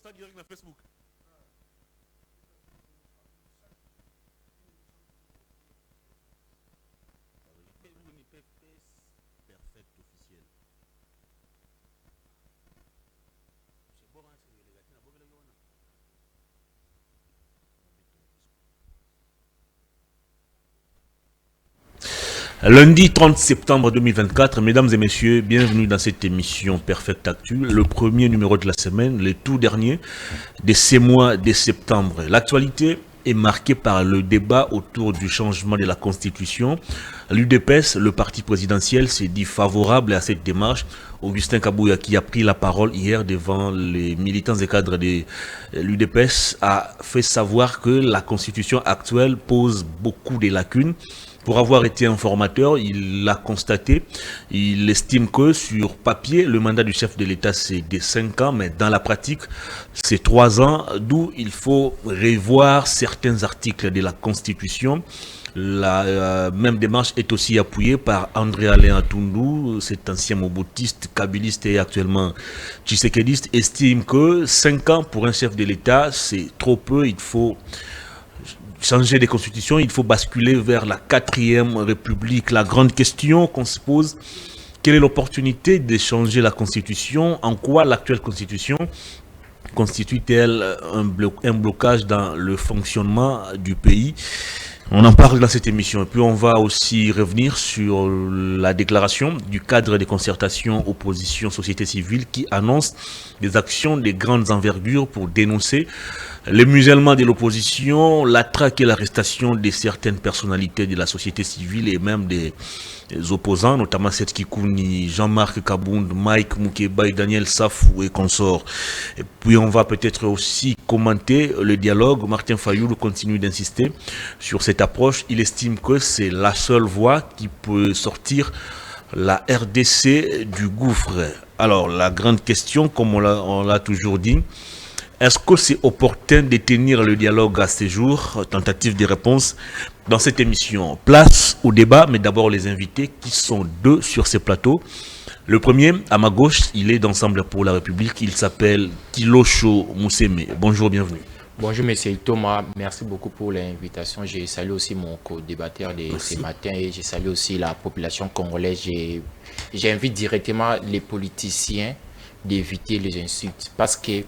Insta direct na Facebook. Perfect officiel. C'est bon, hein, c'est les gars qui n'ont pas le. Lundi 30 septembre 2024, mesdames et messieurs, bienvenue dans cette émission Perfect Actu, le premier numéro de la semaine, le tout dernier de ces mois de septembre. L'actualité est marquée par le débat autour du changement de la Constitution. L'UDPS, le parti présidentiel, s'est dit favorable à cette démarche. Augustin Kabouya, qui a pris la parole hier devant les militants et cadres de l'UDPS, a fait savoir que la Constitution actuelle pose beaucoup de lacunes. Pour avoir été informateur, il l'a constaté, il estime que sur papier, le mandat du chef de l'État c'est de 5 ans, mais dans la pratique, c'est 3 ans, d'où il faut revoir certains articles de la Constitution. La même démarche est aussi appuyée par André Alain Atundu, cet ancien moboutiste, kabiliste et actuellement tshisekediste, estime que 5 ans pour un chef de l'État, c'est trop peu, il faut changer des constitutions, il faut basculer vers la 4e République. La grande question qu'on se pose, quelle est l'opportunité de changer la constitution? En quoi l'actuelle constitution constitue-t-elle un blocage dans le fonctionnement du pays? On en parle dans cette émission. Et puis on va aussi revenir sur la déclaration du cadre de concertation opposition société civile qui annonce des actions de grandes envergures pour dénoncer le musellement de l'opposition, la traque et l'arrestation de certaines personnalités de la société civile et même des opposants, notamment Seth Kikouni, Jean-Marc Kabound, Mike Moukeba et Daniel Safou et consorts. Et puis on va peut-être aussi commenter le dialogue. Martin Fayoul continue d'insister sur cette approche. Il estime que c'est la seule voie qui peut sortir la RDC du gouffre. Alors la grande question, comme on l'a toujours dit, est-ce que c'est opportun de tenir le dialogue à ce jour? Tentative de réponse dans cette émission. Place au débat, mais d'abord les invités qui sont deux sur ces plateaux. Le premier, à ma gauche, il est d'Ensemble pour la République. Il s'appelle Kilosho Mousseme. Bonjour, bienvenue. Bonjour, monsieur Thomas. Merci beaucoup pour l'invitation. Je salue aussi mon co-débatteur de ce matin et je salue aussi la population congolaise. J'invite directement les politiciens d'éviter les insultes parce que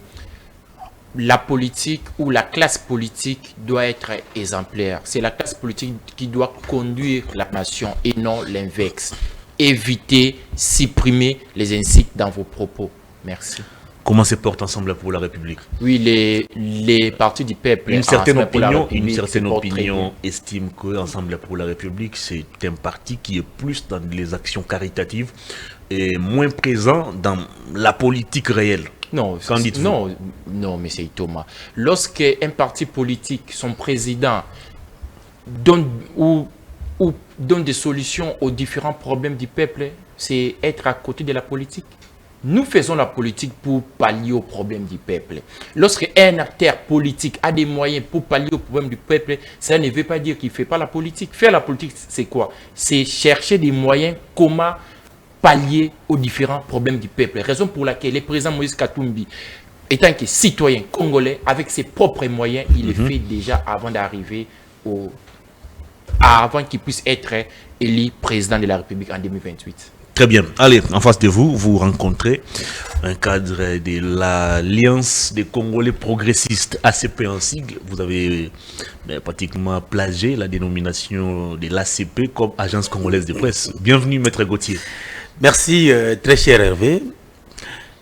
la politique ou la classe politique doit être exemplaire. C'est la classe politique qui doit conduire la nation et non l'inverse. Évitez, supprimez les insultes dans vos propos. Merci. Comment se porte Ensemble pour la République? Oui, les partis du peuple. Une certaine opinion estime que Ensemble pour la République, c'est un parti qui est plus dans les actions caritatives et moins présent dans la politique réelle. Non, non, monsieur Thomas. Lorsque un parti politique, son président, donne des solutions aux différents problèmes du peuple, c'est être à côté de la politique. Nous faisons la politique pour pallier aux problèmes du peuple. Lorsque un acteur politique a des moyens pour pallier aux problèmes du peuple, ça ne veut pas dire qu'il ne fait pas la politique. Faire la politique, c'est quoi? C'est chercher des moyens comment pallier aux différents problèmes du peuple. Raison pour laquelle le président Moïse Katumbi, étant que citoyen congolais, avec ses propres moyens, il le fait déjà avant d'arriver avant qu'il puisse être élu président de la République en 2028. Très bien. Allez, en face de vous, vous rencontrez un cadre de l'Alliance des Congolais progressistes, ACP en sigle. Vous avez pratiquement plagié la dénomination de l'ACP comme Agence Congolaise de Presse. Bienvenue, Maître Gauthier. Merci, très cher Hervé.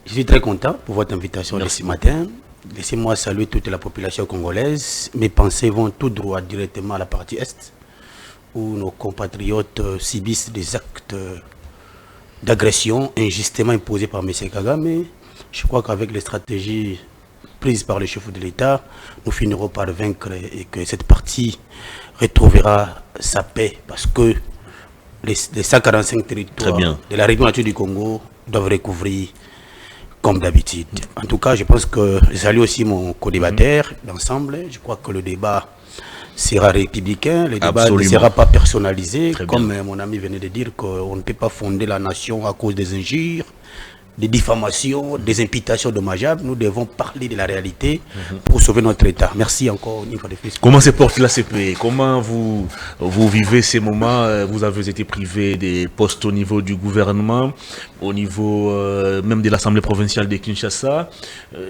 Je suis très content pour votre invitation de ce matin. Laissez-moi saluer toute la population congolaise. Mes pensées vont tout droit directement à la partie Est, où nos compatriotes subissent des actes d'agression injustement imposés par M. Kagame. Je crois qu'avec les stratégies prises par le chef de l'État, nous finirons par vaincre et que cette partie retrouvera sa paix parce que les 145 territoires de la région du Congo doivent recouvrir comme d'habitude. En tout cas, je pense que je salue aussi mon co-débatteur d'Ensemble. Je crois que le débat sera républicain, le débat ne sera pas personnalisé, comme mon ami venait de dire qu'on ne peut pas fonder la nation à cause des injures, des diffamations, des imputations dommageables. Nous devons parler de la réalité pour sauver notre État. Merci encore une fois de plus. Comment se porte la CPI? Comment vous vivez ces moments? Vous avez été privé des postes au niveau du gouvernement, au niveau même de l'Assemblée provinciale de Kinshasa.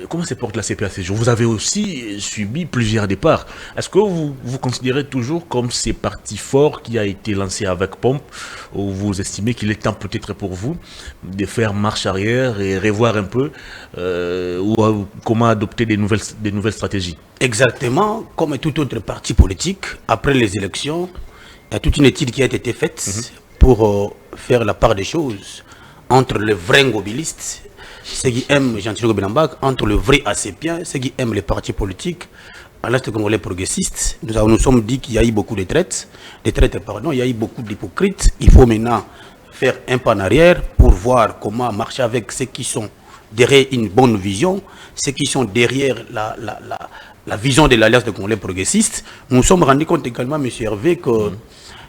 Comment se porte la CPI à ces jours? Vous avez aussi subi plusieurs départs. Est-ce que vous considérez toujours comme ces partis forts qui a été lancé avec pompe, ou vous estimez qu'il est temps peut-être pour vous de faire marche arrière et revoir un peu comment adopter des nouvelles stratégies? Exactement, comme tout autre parti politique, après les élections, il y a toute une étude qui a été faite pour faire la part des choses entre les vrais ngobilistes, ceux qui aiment Jean-Thierry Benambak, entre le vrai ACPien, ceux qui aiment les partis politiques, à l'Est congolais progressiste. Nous sommes dit qu'il y a eu beaucoup de traites, il y a eu beaucoup d'hypocrites. Il faut maintenant faire un pas en arrière pour voir comment marcher avec ceux qui sont derrière une bonne vision, ceux qui sont derrière la vision de l'Alliance des Congolais progressistes. Nous nous sommes rendus compte également, M. Hervé, que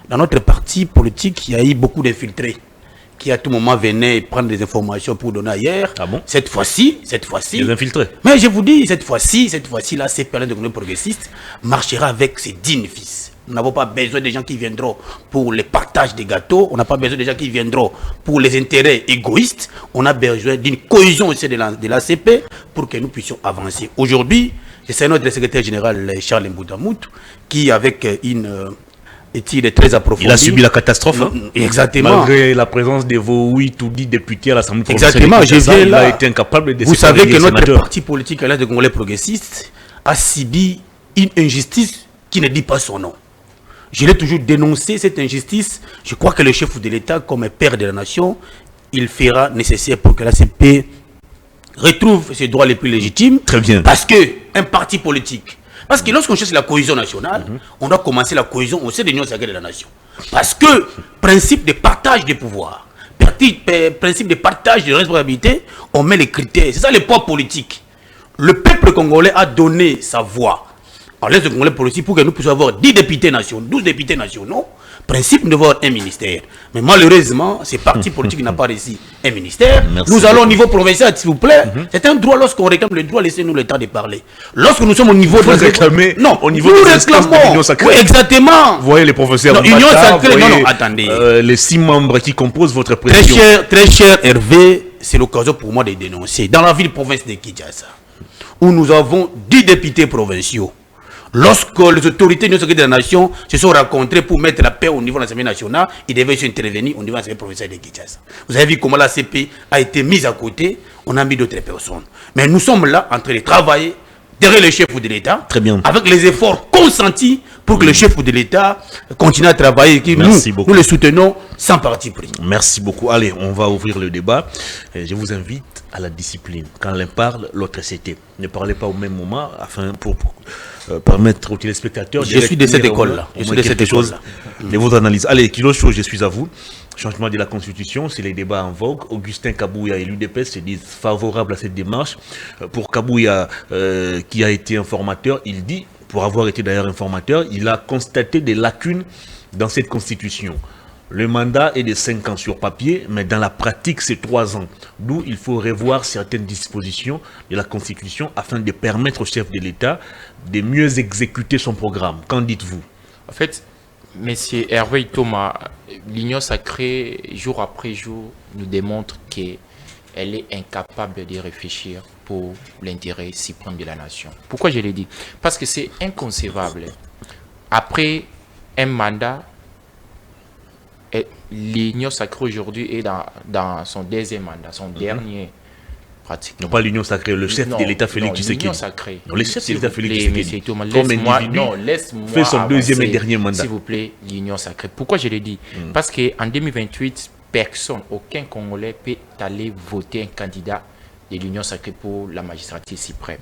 dans notre parti politique, il y a eu beaucoup d'infiltrés qui à tout moment venaient prendre des informations pour donner ailleurs. Ah bon? Cette fois-ci. Les infiltrés. Mais je vous dis, cette fois-ci, la CPLA de Congolais progressistes marchera avec ses dignes fils. Nous n'avons pas besoin des gens qui viendront pour le partage des gâteaux. On n'a pas besoin des gens qui viendront pour les intérêts égoïstes. On a besoin d'une cohésion aussi de l'ACP pour que nous puissions avancer. Aujourd'hui, c'est notre secrétaire général Charles Mboudamout qui, avec une étude très approfondie... Il a subi la catastrophe. Exactement. Malgré la présence de vos 8 ou 10 députés à l'Assemblée provinciale. Exactement, il a été incapable de Vous savez que notre parti politique, l'Alliance des Congolais progressistes, a subi une injustice qui ne dit pas son nom. Je l'ai toujours dénoncé, cette injustice. Je crois que le chef de l'État, comme père de la nation, il fera nécessaire pour que la CP retrouve ses droits les plus légitimes. Très bien. Parce qu'un parti politique, parce que lorsqu'on cherche la cohésion nationale, on doit commencer la cohésion au sein de l'Union sacrée de la nation. Parce que principe de partage des pouvoirs, principe de partage de responsabilités, on met les critères. C'est ça le poids politique. Le peuple congolais a donné sa voix à l'Est congolais politique pour que nous puissions avoir 10 députés nationaux, 12 députés nationaux. Principe, nous devons avoir un ministère. Mais malheureusement, ces partis politiques n'ont pas réussi un ministère. Merci nous allons beaucoup. au niveau provincial, s'il vous plaît. C'est un droit lorsqu'on réclame le droit, laissez-nous le temps de parler. Lorsque nous sommes au niveau de réclamer non, au niveau nous des instances de l'Union sacrée. Oui, exactement. Vous voyez les professeurs. Non, Union sacrée, non, attendez. Les 6 membres qui composent votre Très président. très cher Hervé, c'est l'occasion pour moi de dénoncer. Dans la ville province de Kinshasa, où nous avons 10 députés provinciaux, lorsque les autorités de la nation se sont rencontrées pour mettre la paix au niveau de l'Assemblée nationale, ils devaient intervenir au niveau de l'Assemblée provinciale de Kinshasa. Vous avez vu comment la CP a été mise à côté, on a mis d'autres personnes. Mais nous sommes là en train de travailler derrière le chef de l'État, Très bien. avec les efforts consentis pour que le chef de l'État continue à travailler. Nous le soutenons sans parti pris. Merci beaucoup. Allez, on va ouvrir le débat. Je vous invite à la discipline. Quand l'un parle, l'autre s'était. Ne parlez pas au même moment afin pour permettre aux téléspectateurs. Je suis de cette école-là. Je suis de cette école-là. De vos analyses. Allez, Kilo Show, je suis à vous. Changement de la Constitution, c'est les débats en vogue. Augustin Kabouya et l'UDPS se disent favorables à cette démarche. Pour Kabouya, qui a été informateur, il dit, pour avoir été d'ailleurs informateur, il a constaté des lacunes dans cette Constitution. Le mandat est de 5 ans sur papier, mais dans la pratique, c'est 3 ans. D'où il faut revoir certaines dispositions de la Constitution afin de permettre au chef de l'État de mieux exécuter son programme. Qu'en dites-vous? En fait, M. Hervé Thomas, l'Union sacrée, jour après jour, nous démontre qu'elle est incapable de réfléchir pour l'intérêt suprême de la nation. Pourquoi je l'ai dit? Parce que c'est inconcevable. Après un mandat, l'Union sacrée aujourd'hui est dans son deuxième mandat, son dernier, pratiquement. Non, pas l'Union sacrée, le chef de l'État Félix Tshisekedi. L'Union sacrée. Non, le chef de l'État Félix Tshisekedi, comme laisse-moi individu, fait son deuxième et dernier mandat. S'il vous plaît, l'Union sacrée. Pourquoi je l'ai dit? Parce qu'en 2028, personne, aucun Congolais peut aller voter un candidat de l'Union sacrée pour la magistrature suprême.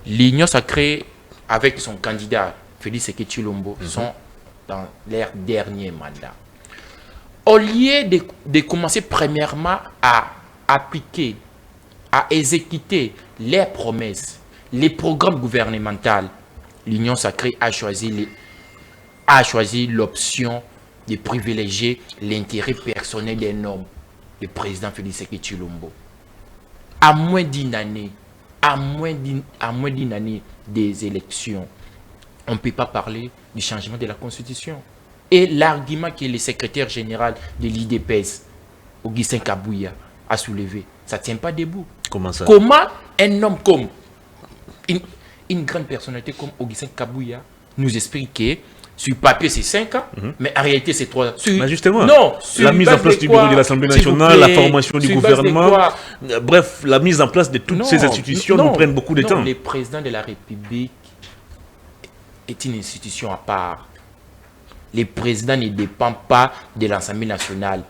L'Union sacrée, avec son candidat Félix Tshisekedi, sont dans leur dernier mandat. Au lieu de commencer premièrement à appliquer, à exécuter les promesses, les programmes gouvernementaux, l'Union sacrée a choisi l'option de privilégier l'intérêt personnel d'un homme, le président Félix Tshisekedi. à moins d'une année, à moins d'une année des élections, on ne peut pas parler du changement de la Constitution. Et l'argument que le secrétaire général de l'IDPS, Augustin Kabouya, a soulevé, ça ne tient pas debout. Comment ça? Comment un homme comme une grande personnalité comme Augustin Kabouya nous explique que sur papier c'est 5 ans, mais en réalité c'est 3 ans. Mais justement, non, la mise en place du bureau de l'Assemblée nationale, la formation du gouvernement, bref, la mise en place de toutes ces institutions nous prennent beaucoup de temps. Le président de la République est une institution à part. Le président ne dépend pas de l'Assemblée nationale.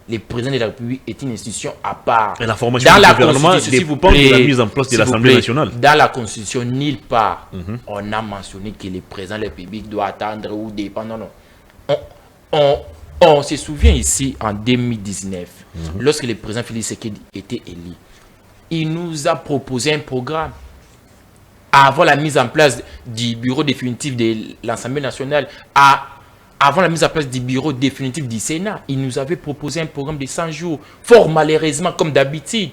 Le président de la République est une institution à part. Et la formation du gouvernement dépend de la mise en place de l'Assemblée nationale. Dans la Constitution, nulle part, on a mentionné que le président de la République doit attendre ou dépendre. Non. On se souvient ici, en 2019, lorsque le président Félix Tshisekedi était élu, il nous a proposé un programme. Avant la mise en place du bureau définitif de l'Assemblée nationale, avant la mise en place du bureau définitif du Sénat, il nous avait proposé un programme de 100 jours. Fort malheureusement, comme d'habitude,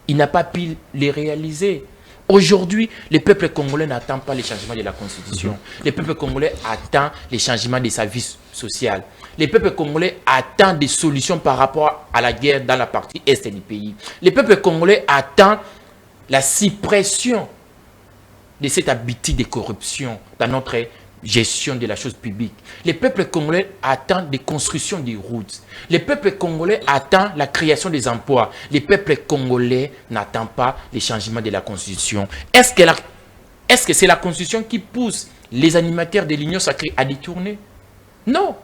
il n'a pas pu les réaliser. Aujourd'hui, le peuple congolais n'attend pas les changements de la Constitution. Le peuple congolais attend les changements des services sociaux. Le peuple congolais attend des solutions par rapport à la guerre dans la partie est du pays. Le peuple congolais attend la suppression de cette habitude de corruption dans notre gestion de la chose publique. Le peuple congolais attend des constructions de routes. Le peuple congolais attend la création des emplois. Le peuple congolais n'attend pas les changements de la Constitution. Est-ce que c'est la Constitution qui pousse les animateurs de l'Union sacrée à détourner? Non.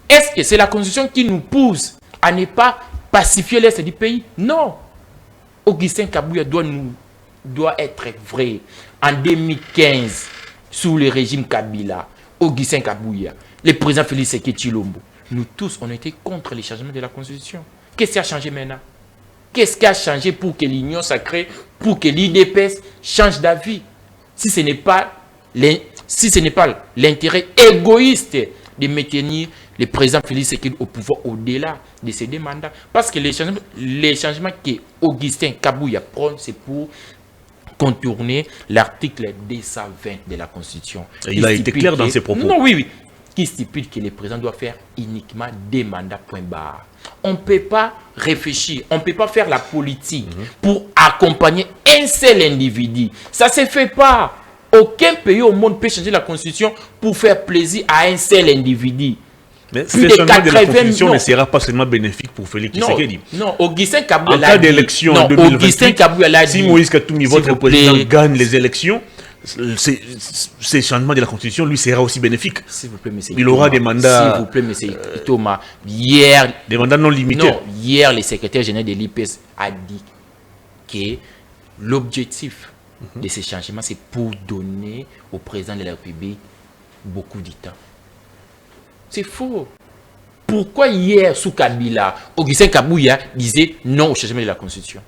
Est-ce que c'est la Constitution qui nous pousse à ne pas pacifier l'Est du pays? Non. Augustin Kabouya doit être vrai. En 2015, sous le régime Kabila, Augustin Kabouya, le président Félix Tshisekedi, nous tous, on était contre les changements de la Constitution. Qu'est-ce qui a changé maintenant? Qu'est-ce qui a changé pour que l'Union sacrée, pour que l'IDPS change d'avis? Si ce n'est pas l'intérêt égoïste de maintenir le président Félix Tshisekedi au pouvoir au-delà de ses deux mandats. Parce que les changements que Augustin Kabouya prend, c'est pour contourner l'article 220 de la Constitution. Et il a été clair dans ses propos. Non, oui. Qui stipule que le président doit faire uniquement des mandats, point barre. On ne peut pas réfléchir, on ne peut pas faire la politique pour accompagner un seul individu. Ça ne se fait pas. Aucun pays au monde peut changer la Constitution pour faire plaisir à un seul individu. Mais ce changement de la Constitution ne sera pas seulement bénéfique pour Félix Tshisekedi. Non, Augustin Kabouya en cas d'élection en 2028, si Moïse Katumbi, votre président, gagne les élections, ces changements de la Constitution, lui, sera aussi bénéfique. S'il vous plaît, monsieur. Il aura des mandats... S'il vous plaît, monsieur Thomas. Hier... Des mandats non limités. Non, hier, le secrétaire général de l'IPS a dit que l'objectif de ces changements, c'est pour donner au président de la République beaucoup de temps. C'est faux. Pourquoi hier, sous Kabila, Augustin Kabouya disait non au changement de la Constitution?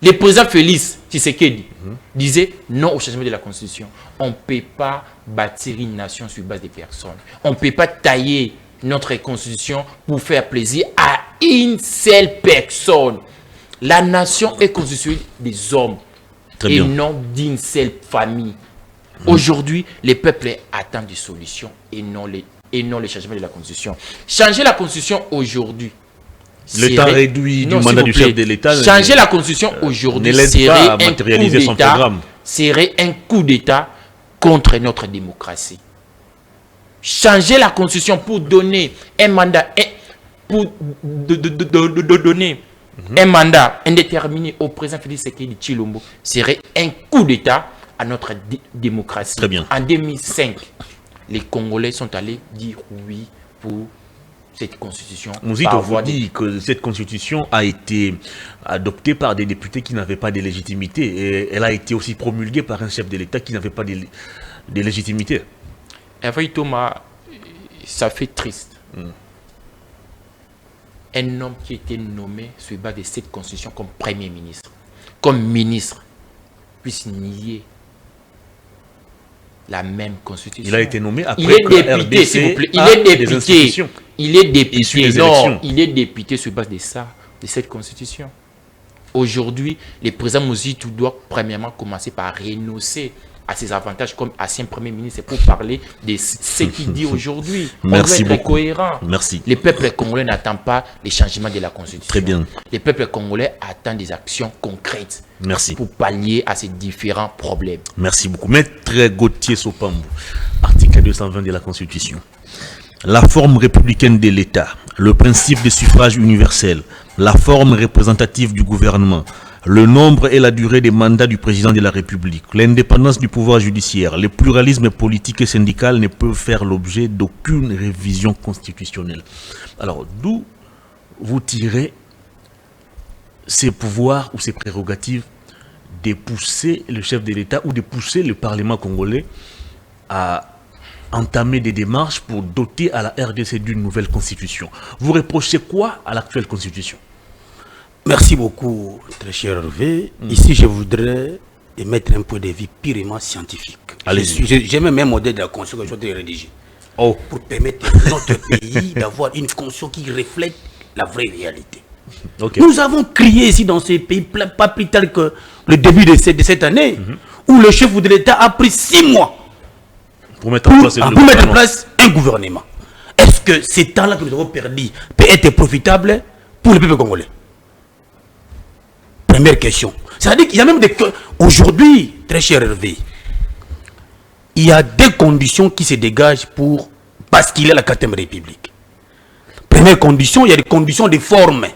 Le président Félix Tshisekedi disait non au changement de la Constitution. On ne peut pas bâtir une nation sur base de personnes. On ne peut pas tailler notre Constitution pour faire plaisir à une seule personne. La nation est constituée des hommes et non d'une seule famille. Aujourd'hui, les peuples attendent des solutions et non les changements de la Constitution. Changer la Constitution aujourd'hui, le temps réduit du mandat du chef de l'État. Changer la Constitution aujourd'hui serait un coup d'État contre notre démocratie. Changer la Constitution pour donner un mandat, donner un mandat indéterminé au président Félix Tshisekedi Tshilombo serait un coup d'État à notre démocratie. Très bien. En 2005, les Congolais sont allés dire oui pour cette constitution. Mouzito vous dit que cette constitution a été adoptée par des députés qui n'avaient pas de légitimité et elle a été aussi promulguée par un chef de l'État qui n'avait pas de légitimité. Avec Thomas, ça fait triste. Un homme qui était nommé sur base de cette constitution comme premier ministre, comme ministre, puisse nier la même constitution. Il a été nommé après il est député, s'il vous plaît. Il est député. Non, il est député sur base de ça, de cette constitution. Aujourd'hui, le président Mozitu doit premièrement commencer par renoncer à ses avantages comme ancien Premier ministre pour parler de ce qu'il dit aujourd'hui. Merci On doit être beaucoup. cohérent. Merci. Le peuple congolais n'attend pas les changements de la Constitution. Très bien. Le peuple congolais attend des actions concrètes. Merci. Pour pallier à ces différents problèmes. Merci beaucoup. Maître Gauthier Sopambou, article 220 de la Constitution. La forme républicaine de l'État, le principe de suffrage universel, la forme représentative du gouvernement, le nombre et la durée des mandats du président de la République, l'indépendance du pouvoir judiciaire, le pluralisme politique et syndical ne peuvent faire l'objet d'aucune révision constitutionnelle. Alors, d'où vous tirez ces pouvoirs ou ces prérogatives de pousser le chef de l'État ou de pousser le Parlement congolais à entamer des démarches pour doter à la RDC d'une nouvelle constitution? Vous reprochez quoi à l'actuelle constitution? Merci beaucoup, très cher Hervé. Ici, je voudrais émettre un point de vue purement scientifique. J'ai même un modèle de la constitution que je suis rédigé pour permettre à notre pays d'avoir une constitution qui reflète la vraie réalité. Okay. Nous avons crié ici dans ces pays, pas plus tard que le début de cette année, où le chef de l'État a pris 6 mois pour mettre en place un gouvernement. Est-ce que ces temps-là que nous avons perdu peut être profitable pour le peuple congolais? Première question. C'est-à-dire qu'il y a même des... Aujourd'hui, très cher Hervé, il y a des conditions qui se dégagent pour basculer à la 4e République. Première condition, il y a des conditions de forme.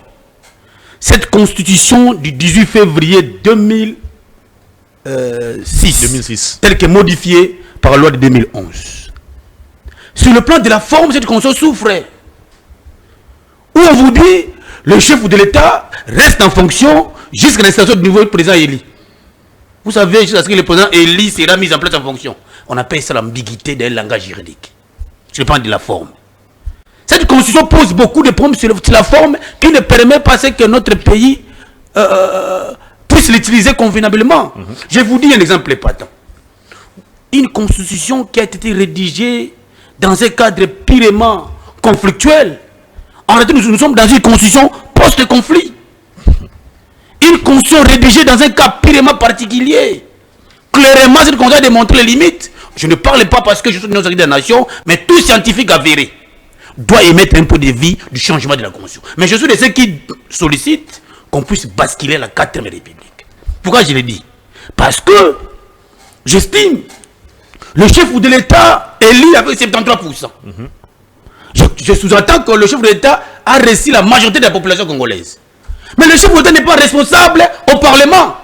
Cette constitution du 18 février 2006, telle que modifiée par la loi de 2011. Sur le plan de la forme, cette constitution souffre. Où on vous dit, le chef de l'État reste en fonction jusqu'à l'installation du nouveau président élu. Vous savez, jusqu'à ce que le président élu sera mis en place en fonction. On appelle ça l'ambiguïté d'un langage juridique. Sur le plan de la forme. Cette constitution pose beaucoup de problèmes sur la forme qui ne permet pas que notre pays puisse l'utiliser convenablement. Je vous dis un exemple épatant. Une constitution qui a été rédigée dans un cadre purement conflictuel. En réalité, nous sommes dans une constitution post-conflit. Une constitution rédigée dans un cas purement particulier. Clairement, cette constitution a démontré les limites. Je ne parle pas parce que je suis dans la nation, mais tout scientifique avéré doit émettre un peu de vie du changement de la constitution. Mais je suis de ceux qui sollicitent qu'on puisse basculer la 4e République. Pourquoi je le dis? Parce que j'estime le chef de l'État élu avec 73%. Je sous-entends que le chef de l'État a reçu la majorité de la population congolaise. Mais le chef de l'État n'est pas responsable au Parlement.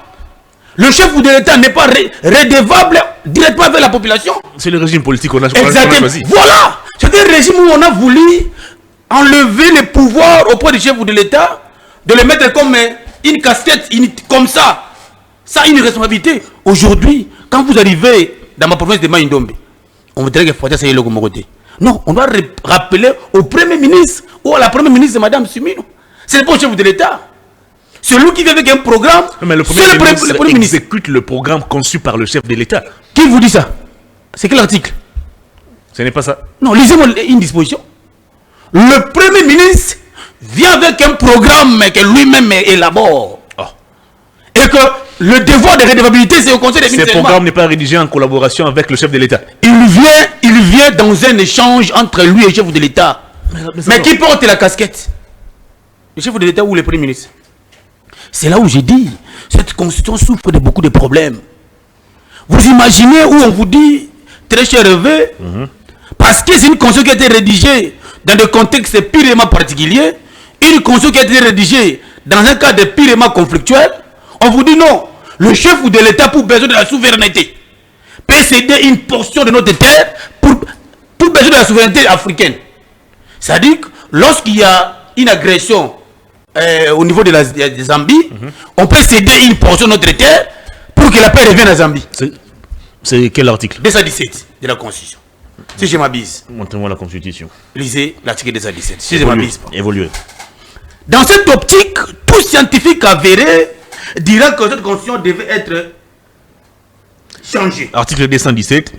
Le chef de l'État n'est pas redevable directement avec la population. C'est le régime politique qu'on a choisi. Voilà. C'est un régime où on a voulu enlever le pouvoir auprès du chef de l'État, de le mettre comme une casquette, comme ça. Ça a une responsabilité. Aujourd'hui, quand vous arrivez dans ma province de Maïndombe, on voudrait que Fouata Saye Logomogote. Non, on doit rappeler au Premier ministre ou à la Première ministre de Mme Sumino. C'est le bon chef de l'État. C'est lui qui vient avec un programme. Mais le Premier ministre exécute le programme conçu par le chef de l'État. Qui vous dit ça? C'est quel article? Ce n'est pas ça. Non, lisez-moi une disposition. Le Premier ministre vient avec un programme que lui-même élabore. Et que le devoir de redevabilité, c'est au Conseil des ministres. Ce programme n'est pas rédigé en collaboration avec le chef de l'État. Il vient dans un échange entre lui et le chef de l'État. Mais qui porte la casquette? Le chef de l'État ou le Premier ministre? C'est là où j'ai dit, cette constitution souffre de beaucoup de problèmes. Vous imaginez où on vous dit, très cher Hervé, parce que c'est une constitution qui a été rédigée dans des contextes purement particuliers, une constitution qui a été rédigée dans un cadre purement conflictuel, on vous dit non, le chef de l'État pour besoin de la souveraineté peut céder une portion de notre terre pour besoin de la souveraineté africaine. C'est-à-dire que lorsqu'il y a une agression au niveau de la Zambie, on peut céder une portion de notre terre pour que la paix revienne à Zambie. C'est quel article? 217 de la Constitution. Si je m'abuse. Montrez-moi la Constitution. Lisez l'article 217. Si je m'abuse pas. Évoluez. Dans cette optique, tout scientifique avéré dira que cette Constitution devait être changée. Article 217.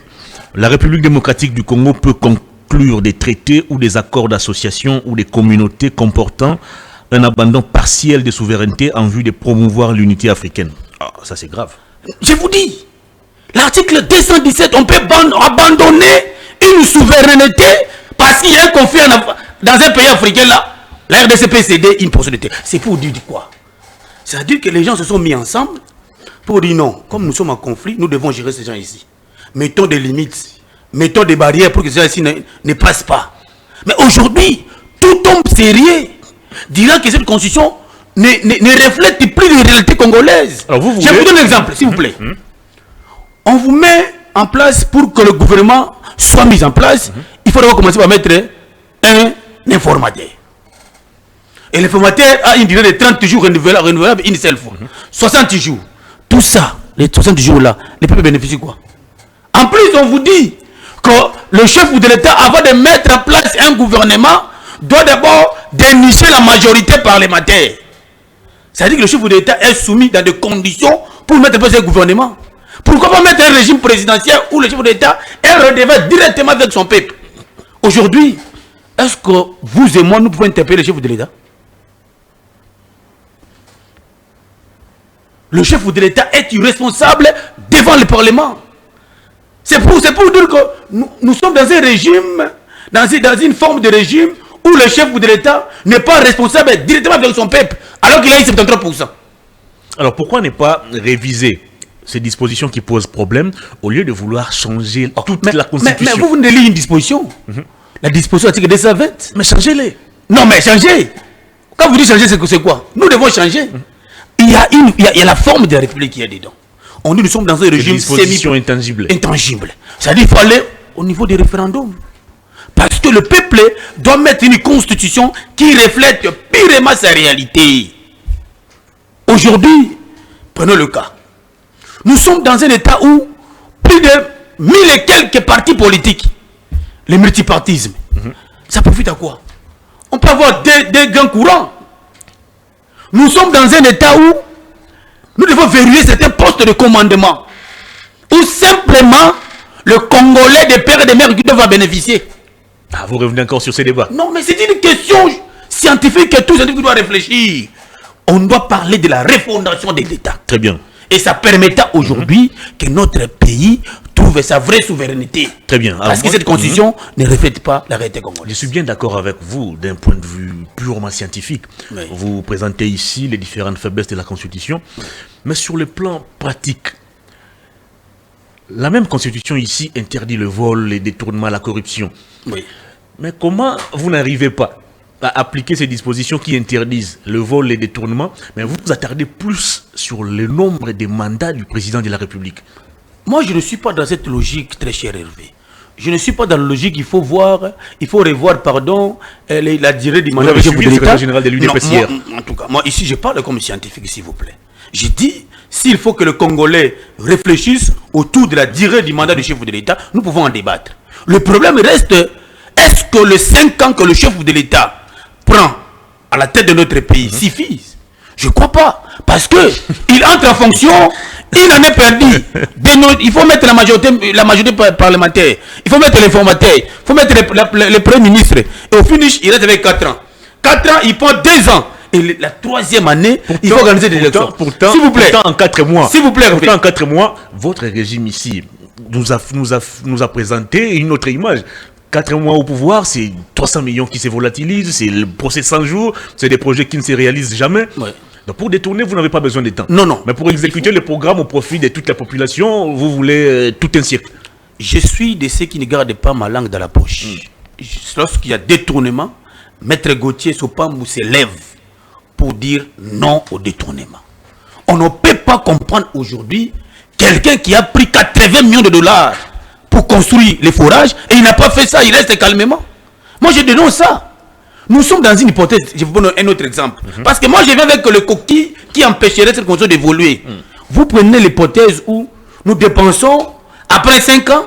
La République démocratique du Congo peut conclure des traités ou des accords d'association ou des communautés comportant un abandon partiel de souveraineté en vue de promouvoir l'unité africaine. Ah, ça c'est grave. Je vous dis, l'article 217, on peut abandonner une souveraineté parce qu'il y a un conflit dans un pays africain là. La RDC peut céder une portion de terre. C'est pour dire quoi? C'est-à-dire que les gens se sont mis ensemble pour dire non, comme nous sommes en conflit, nous devons gérer ces gens ici. Mettons des limites, mettons des barrières pour que ces gens ici ne passent pas. Mais aujourd'hui, tout homme sérieux dira que cette constitution ne reflète plus les réalités congolaises. Alors je vous donne un exemple, s'il vous plaît. On vous met en place pour que le gouvernement soit mis en place. Il faut d'abord commencer par mettre un informateur. Et l'informateur a une durée de 30 jours renouvelable une seule fois. 60 jours. Tout ça, les 60 jours-là, les peuples bénéficient quoi? En plus, on vous dit que le chef de l'État, avant de mettre en place un gouvernement, doit d'abord dénicher la majorité parlementaire. C'est-à-dire que le chef de l'État est soumis dans des conditions pour mettre en place un gouvernement. Pourquoi pas mettre un régime présidentiel où le chef de l'État est redevable directement avec son peuple? Aujourd'hui, est-ce que vous et moi, nous pouvons interpeller le chef de l'État? Le chef de l'État est irresponsable devant le Parlement. C'est pour dire que nous sommes dans un régime, dans une forme de régime où le chef de l'État n'est pas responsable directement avec son peuple, alors qu'il a eu 73%. Alors pourquoi ne pas réviser ces dispositions qui posent problème au lieu de vouloir changer toute la Constitution? Mais vous venez de lire une disposition. La disposition article 220. Mais changez-les. Non, mais changez. Quand vous dites changer, c'est quoi? Nous devons changer. Il y a la forme de la République qui est dedans. On dit nous sommes dans un régime intangible. C'est-à-dire qu'il faut aller au niveau des référendums. Parce que le peuple doit mettre une constitution qui reflète purement sa réalité. Aujourd'hui, prenons le cas. Nous sommes dans un état où plus de 1000 et quelques partis politiques, le multipartisme, ça profite à quoi? On peut avoir des gains courants. Nous sommes dans un état où nous devons verrouiller certains postes de commandement. Ou simplement le Congolais des pères et des mères qui doivent bénéficier. Ah, vous revenez encore sur ces débats? Non, mais c'est une question scientifique que tout scientifique doit réfléchir. On doit parler de la refondation de l'État. Très bien. Et ça permettra aujourd'hui que notre pays trouve sa vraie souveraineté. Très bien. Alors, parce que cette constitution ne reflète pas la réalité congolaise. Je suis bien d'accord avec vous d'un point de vue purement scientifique. Oui. Vous présentez ici les différentes faiblesses de la constitution. Mais sur le plan pratique, la même constitution ici interdit le vol, les détournements, la corruption. Oui. Mais comment vous n'arrivez pas à appliquer ces dispositions qui interdisent le vol, les détournements, mais vous vous attardez plus sur le nombre de mandats du président de la République? Moi, je ne suis pas dans cette logique, très cher Hervé. Je ne suis pas dans la logique, il faut revoir, la durée du mandat du chef de l'État. Général de l'UDPS hier. En tout cas, moi, ici, je parle comme scientifique, s'il vous plaît. Je dis, s'il faut que le Congolais réfléchisse autour de la durée du mandat du chef de l'État, nous pouvons en débattre. Le problème reste, est-ce que les 5 ans que le chef de l'État prend à la tête de notre pays suffisent? Je ne crois pas. Parce qu'il entre en fonction, il en est perdu. Il faut mettre la majorité parlementaire. Il faut mettre l'informateur. Il faut mettre le Premier ministre. Et au finish, il reste avec 4 ans. 4 ans, il prend 2 ans. Et la 3e année, il faut organiser des élections. S'il vous plaît. Pourtant, en 4 mois. S'il vous plaît. Pourtant, en 4 mois, votre régime ici nous a présenté une autre image. 4 mois au pouvoir, c'est 300 millions qui se volatilisent, c'est le procès 100 jours, c'est des projets qui ne se réalisent jamais. Ouais. Donc pour détourner, vous n'avez pas besoin de temps. Non. Mais pour exécuter le programme au profit de toute la population, vous voulez tout un siècle. Je suis de ceux qui ne gardent pas ma langue dans la poche. Lorsqu'il y a détournement, Maître Gauthier Sopambou se lève pour dire non au détournement. On ne peut pas comprendre aujourd'hui quelqu'un qui a pris 80 millions de dollars pour construire les forages et il n'a pas fait ça, il reste calmement. Moi je dénonce ça. Nous sommes dans une hypothèse, je vous donne un autre exemple. Parce que moi je viens avec le coquille qui empêcherait cette construction d'évoluer. Vous prenez l'hypothèse où nous dépensons, après 5 ans,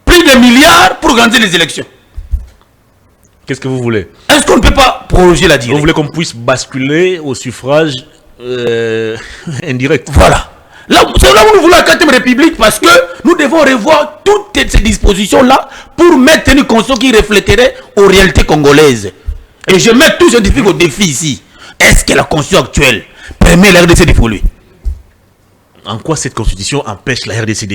plus de milliards pour organiser les élections. Qu'est-ce que vous voulez? Est-ce qu'on ne peut pas prolonger la durée? Vous voulez qu'on puisse basculer au suffrage indirect? Voilà. C'est là où nous voulons la 4e République parce que nous devons revoir toutes ces dispositions-là pour mettre une constitution qui reflèterait aux réalités congolaises. Et je mets tous les scientifiques au défi ici. Est-ce que la constitution actuelle permet la RDC d'évoluer? En quoi cette constitution empêche la RDC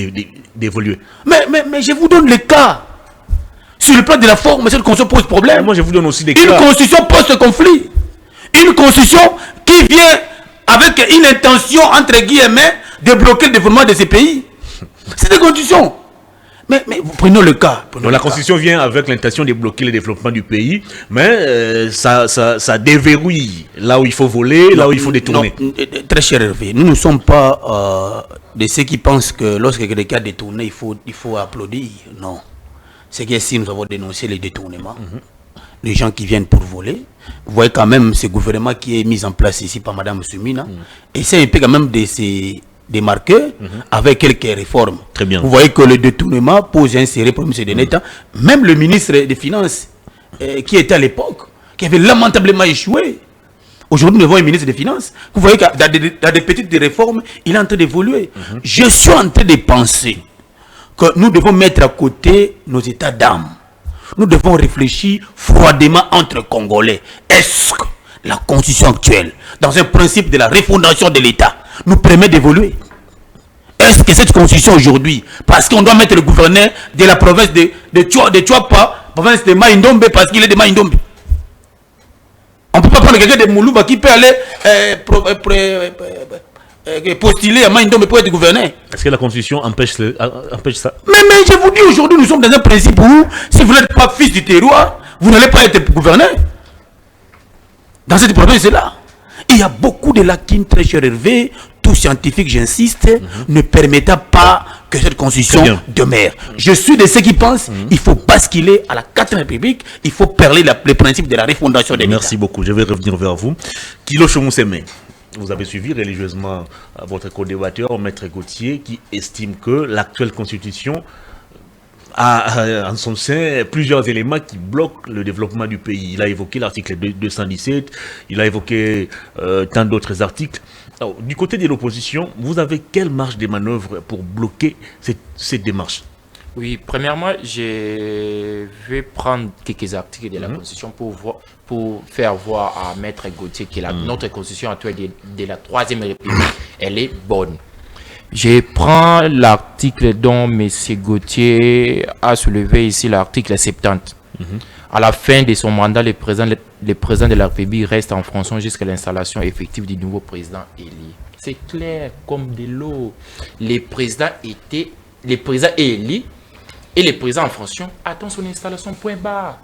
d'évoluer? Mais je vous donne les cas. Sur le plan de la forme, cette constitution pose problème. Moi, je vous donne aussi des Une cas. constitution pose ce conflit. Une constitution qui vient avec une intention, entre guillemets, de bloquer le développement de ces pays. C'est une constitution. Mais prenons le cas. Donc, la constitution vient avec l'intention de bloquer le développement du pays, mais ça déverrouille là où il faut voler, là où il faut détourner. Non, très cher Hervé, nous ne sommes pas de ceux qui pensent que lorsque quelqu'un détourné, il faut applaudir. Non. C'est qu'ici, nous avons dénoncé les détournements. Les gens qui viennent pour voler. Vous voyez quand même ce gouvernement qui est mis en place ici par Mme Soumina. Et c'est un peu quand même des marqueurs avec quelques réformes. Très bien. Vous voyez que le détournement pose un sérieux problème de l'État. Même le ministre des Finances, qui était à l'époque, qui avait lamentablement échoué. Aujourd'hui, nous avons un ministre des Finances. Vous voyez que dans des petites réformes, il est en train d'évoluer. Je suis en train de penser que nous devons mettre à côté nos états d'âme. Nous devons réfléchir froidement entre Congolais. Est-ce que la constitution actuelle, dans un principe de la refondation de l'État, nous permet d'évoluer? Est-ce que cette constitution aujourd'hui, parce qu'on doit mettre le gouverneur de la province de Tchouapa, province de Maïndombe, parce qu'il est de Maïndombe? On ne peut pas prendre quelqu'un de Moulouba qui peut aller postuler à Maïndombe pour être gouverneur. Est-ce que la constitution empêche ça? Mais je vous dis, aujourd'hui, nous sommes dans un principe où, si vous n'êtes pas fils du terroir, vous n'allez pas être gouverneur. Dans cette province-là, il y a beaucoup de lacunes, très cher Hervé. Tout scientifique, j'insiste, ne permettant pas que cette constitution demeure. Je suis de ceux qui pensent qu'il faut basculer à la 4e République, il faut parler les principes de la refondation des l'État. Merci beaucoup. Je vais revenir vers vous. Kilo Chomousseme, vous avez suivi religieusement votre co-débatteur, Maître Gauthier, qui estime que l'actuelle constitution a en son sein plusieurs éléments qui bloquent le développement du pays. Il a évoqué l'article 217, il a évoqué tant d'autres articles. Alors, du côté de l'opposition, vous avez quelle marge de manœuvre pour bloquer cette démarche? Oui, premièrement, je vais prendre quelques articles de la Constitution pour faire voir à Maître Gauthier que notre Constitution actuelle de la 3e République, elle est bonne. Je prends l'article dont M. Gauthier a soulevé ici, l'article 70. À la fin de son mandat, le président de la République reste en fonction jusqu'à l'installation effective du nouveau président élu. C'est clair comme de l'eau. Le président est élu et le président en fonction attend son installation, point barre.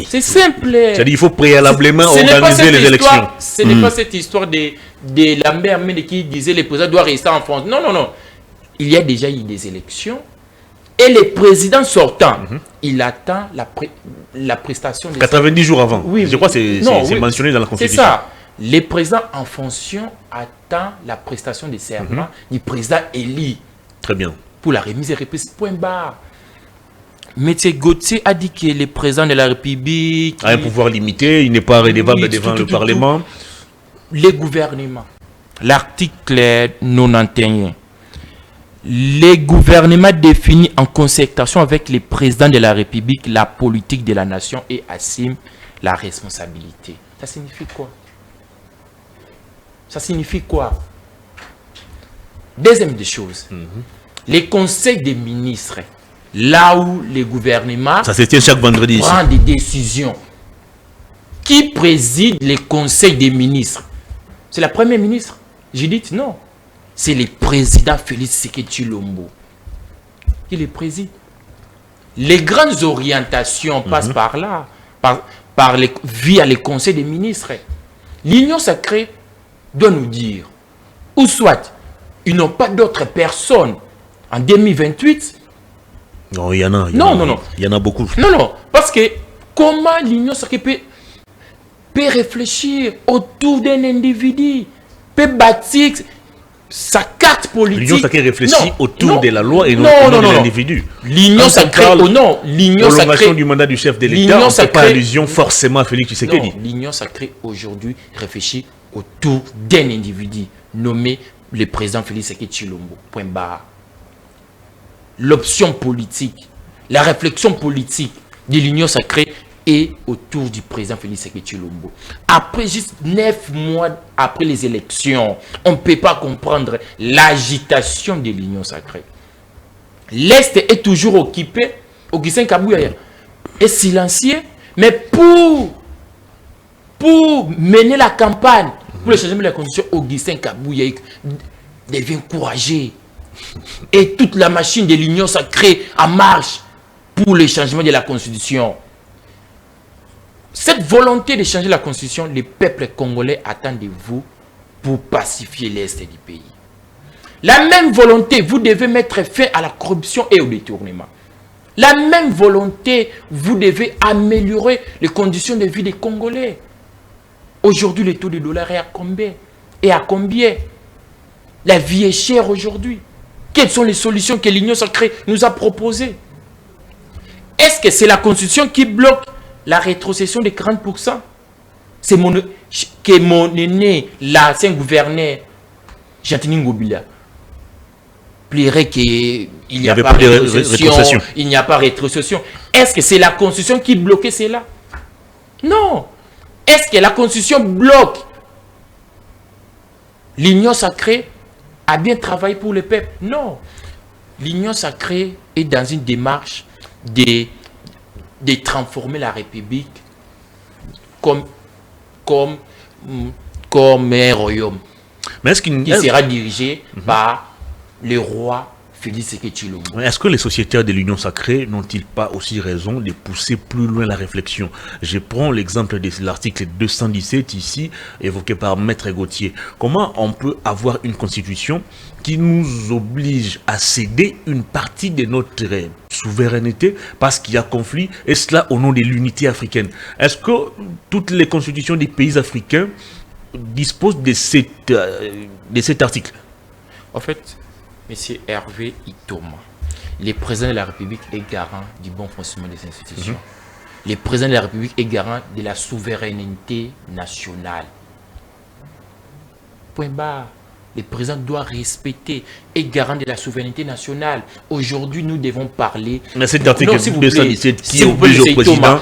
C'est simple. C'est-à-dire qu'il faut préalablement organiser les élections. Ce n'est pas cette histoire de Lambert Mende qui disait que le président doit rester en France. Non, non, non. Il y a déjà eu des élections. Et le président sortant, il attend la prestation de 90 jours avant. Oui, je crois que c'est mentionné dans la Constitution. C'est ça. Le président en fonction attend la prestation de serment du président élu. Très bien. Pour la remise et reprise, point barre. M. Gauthier a dit que le président de la République a un pouvoir limité, il n'est pas redevable devant le Parlement. Le gouvernement, l'article 91. Les gouvernements définissent en concertation avec le président de la République la politique de la nation et assument la responsabilité. Ça signifie quoi? Ça signifie quoi? Deuxième des choses, les conseils des ministres, là où les gouvernements ça se tient chaque vendredi prennent des décisions. Qui préside les conseils des ministres? C'est la première ministre? J'ai dit non. C'est le président Félix Tshisekedi Tshilombo qui les préside. Les grandes orientations passent par là, via les conseils des ministres. L'Union sacrée doit nous dire, ou soit, ils n'ont pas d'autres personnes en 2028. Non, il y en a. Il y en a beaucoup. Non, non, parce que comment l'Union sacrée peut réfléchir autour d'un individu, peut bâtir sa carte politique. L'Union sacrée réfléchit autour de la loi et non de l'individu. L'Union sacrée, l'Union sacrée du mandat du chef de l'État, on ne fait pas allusion forcément à Félix Tshisekedi. L'Union sacrée aujourd'hui réfléchit autour d'un individu nommé le président Félix Tshisekedi Tshilombo. Point barre. L'option politique, la réflexion politique de l'Union sacrée et autour du président Félix Tshisekedi Tshilombo. Après, juste 9 mois après les élections, on ne peut pas comprendre l'agitation de l'Union sacrée. L'Est est toujours occupé, Augustin Kabouya est silencieux, mais pour mener la campagne, pour le changement de la constitution, Augustin Kabouya devient courageux. Et toute la machine de l'Union sacrée en marche pour le changement de la constitution. Cette volonté de changer la constitution, les peuples congolais attendent de vous pour pacifier l'Est du pays. La même volonté, vous devez mettre fin à la corruption et au détournement. La même volonté, vous devez améliorer les conditions de vie des Congolais. Aujourd'hui, le taux de dollar est à combien? Et à combien? La vie est chère aujourd'hui. Quelles sont les solutions que l'Union sacrée nous a proposées? Est-ce que c'est la Constitution qui bloque la rétrocession de 40%? C'est que mon aîné, l'ancien gouverneur, Jantini Ngobila, plairait qu'il n'y a pas de rétrocession. Il n'y a pas de rétrocession. Est-ce que c'est la Constitution qui bloquait cela? Non. Est-ce que la Constitution bloque? L'Union sacrée a bien travaillé pour le peuple? Non. L'Union sacrée est dans une démarche de transformer la République comme un royaume. Mais est-ce qui sera dirigé par le roi Félix Tshisekedi Tshilombo. Est-ce que les sociétaires de l'Union sacrée n'ont-ils pas aussi raison de pousser plus loin la réflexion? Je prends l'exemple de l'article 217 ici, évoqué par Maître Gauthier. Comment on peut avoir une constitution qui nous oblige à céder une partie de notre souveraineté parce qu'il y a conflit, et cela au nom de l'unité africaine? Est-ce que toutes les constitutions des pays africains disposent de cet article? En fait, M. Hervé Itoma, le président de la République est garant du bon fonctionnement des institutions. Le président de la République est garant de la souveraineté nationale. Point barre. Le président doit respecter et garant de la souveraineté nationale. Aujourd'hui, nous devons parler... Mais cet article 217 qui oblige au président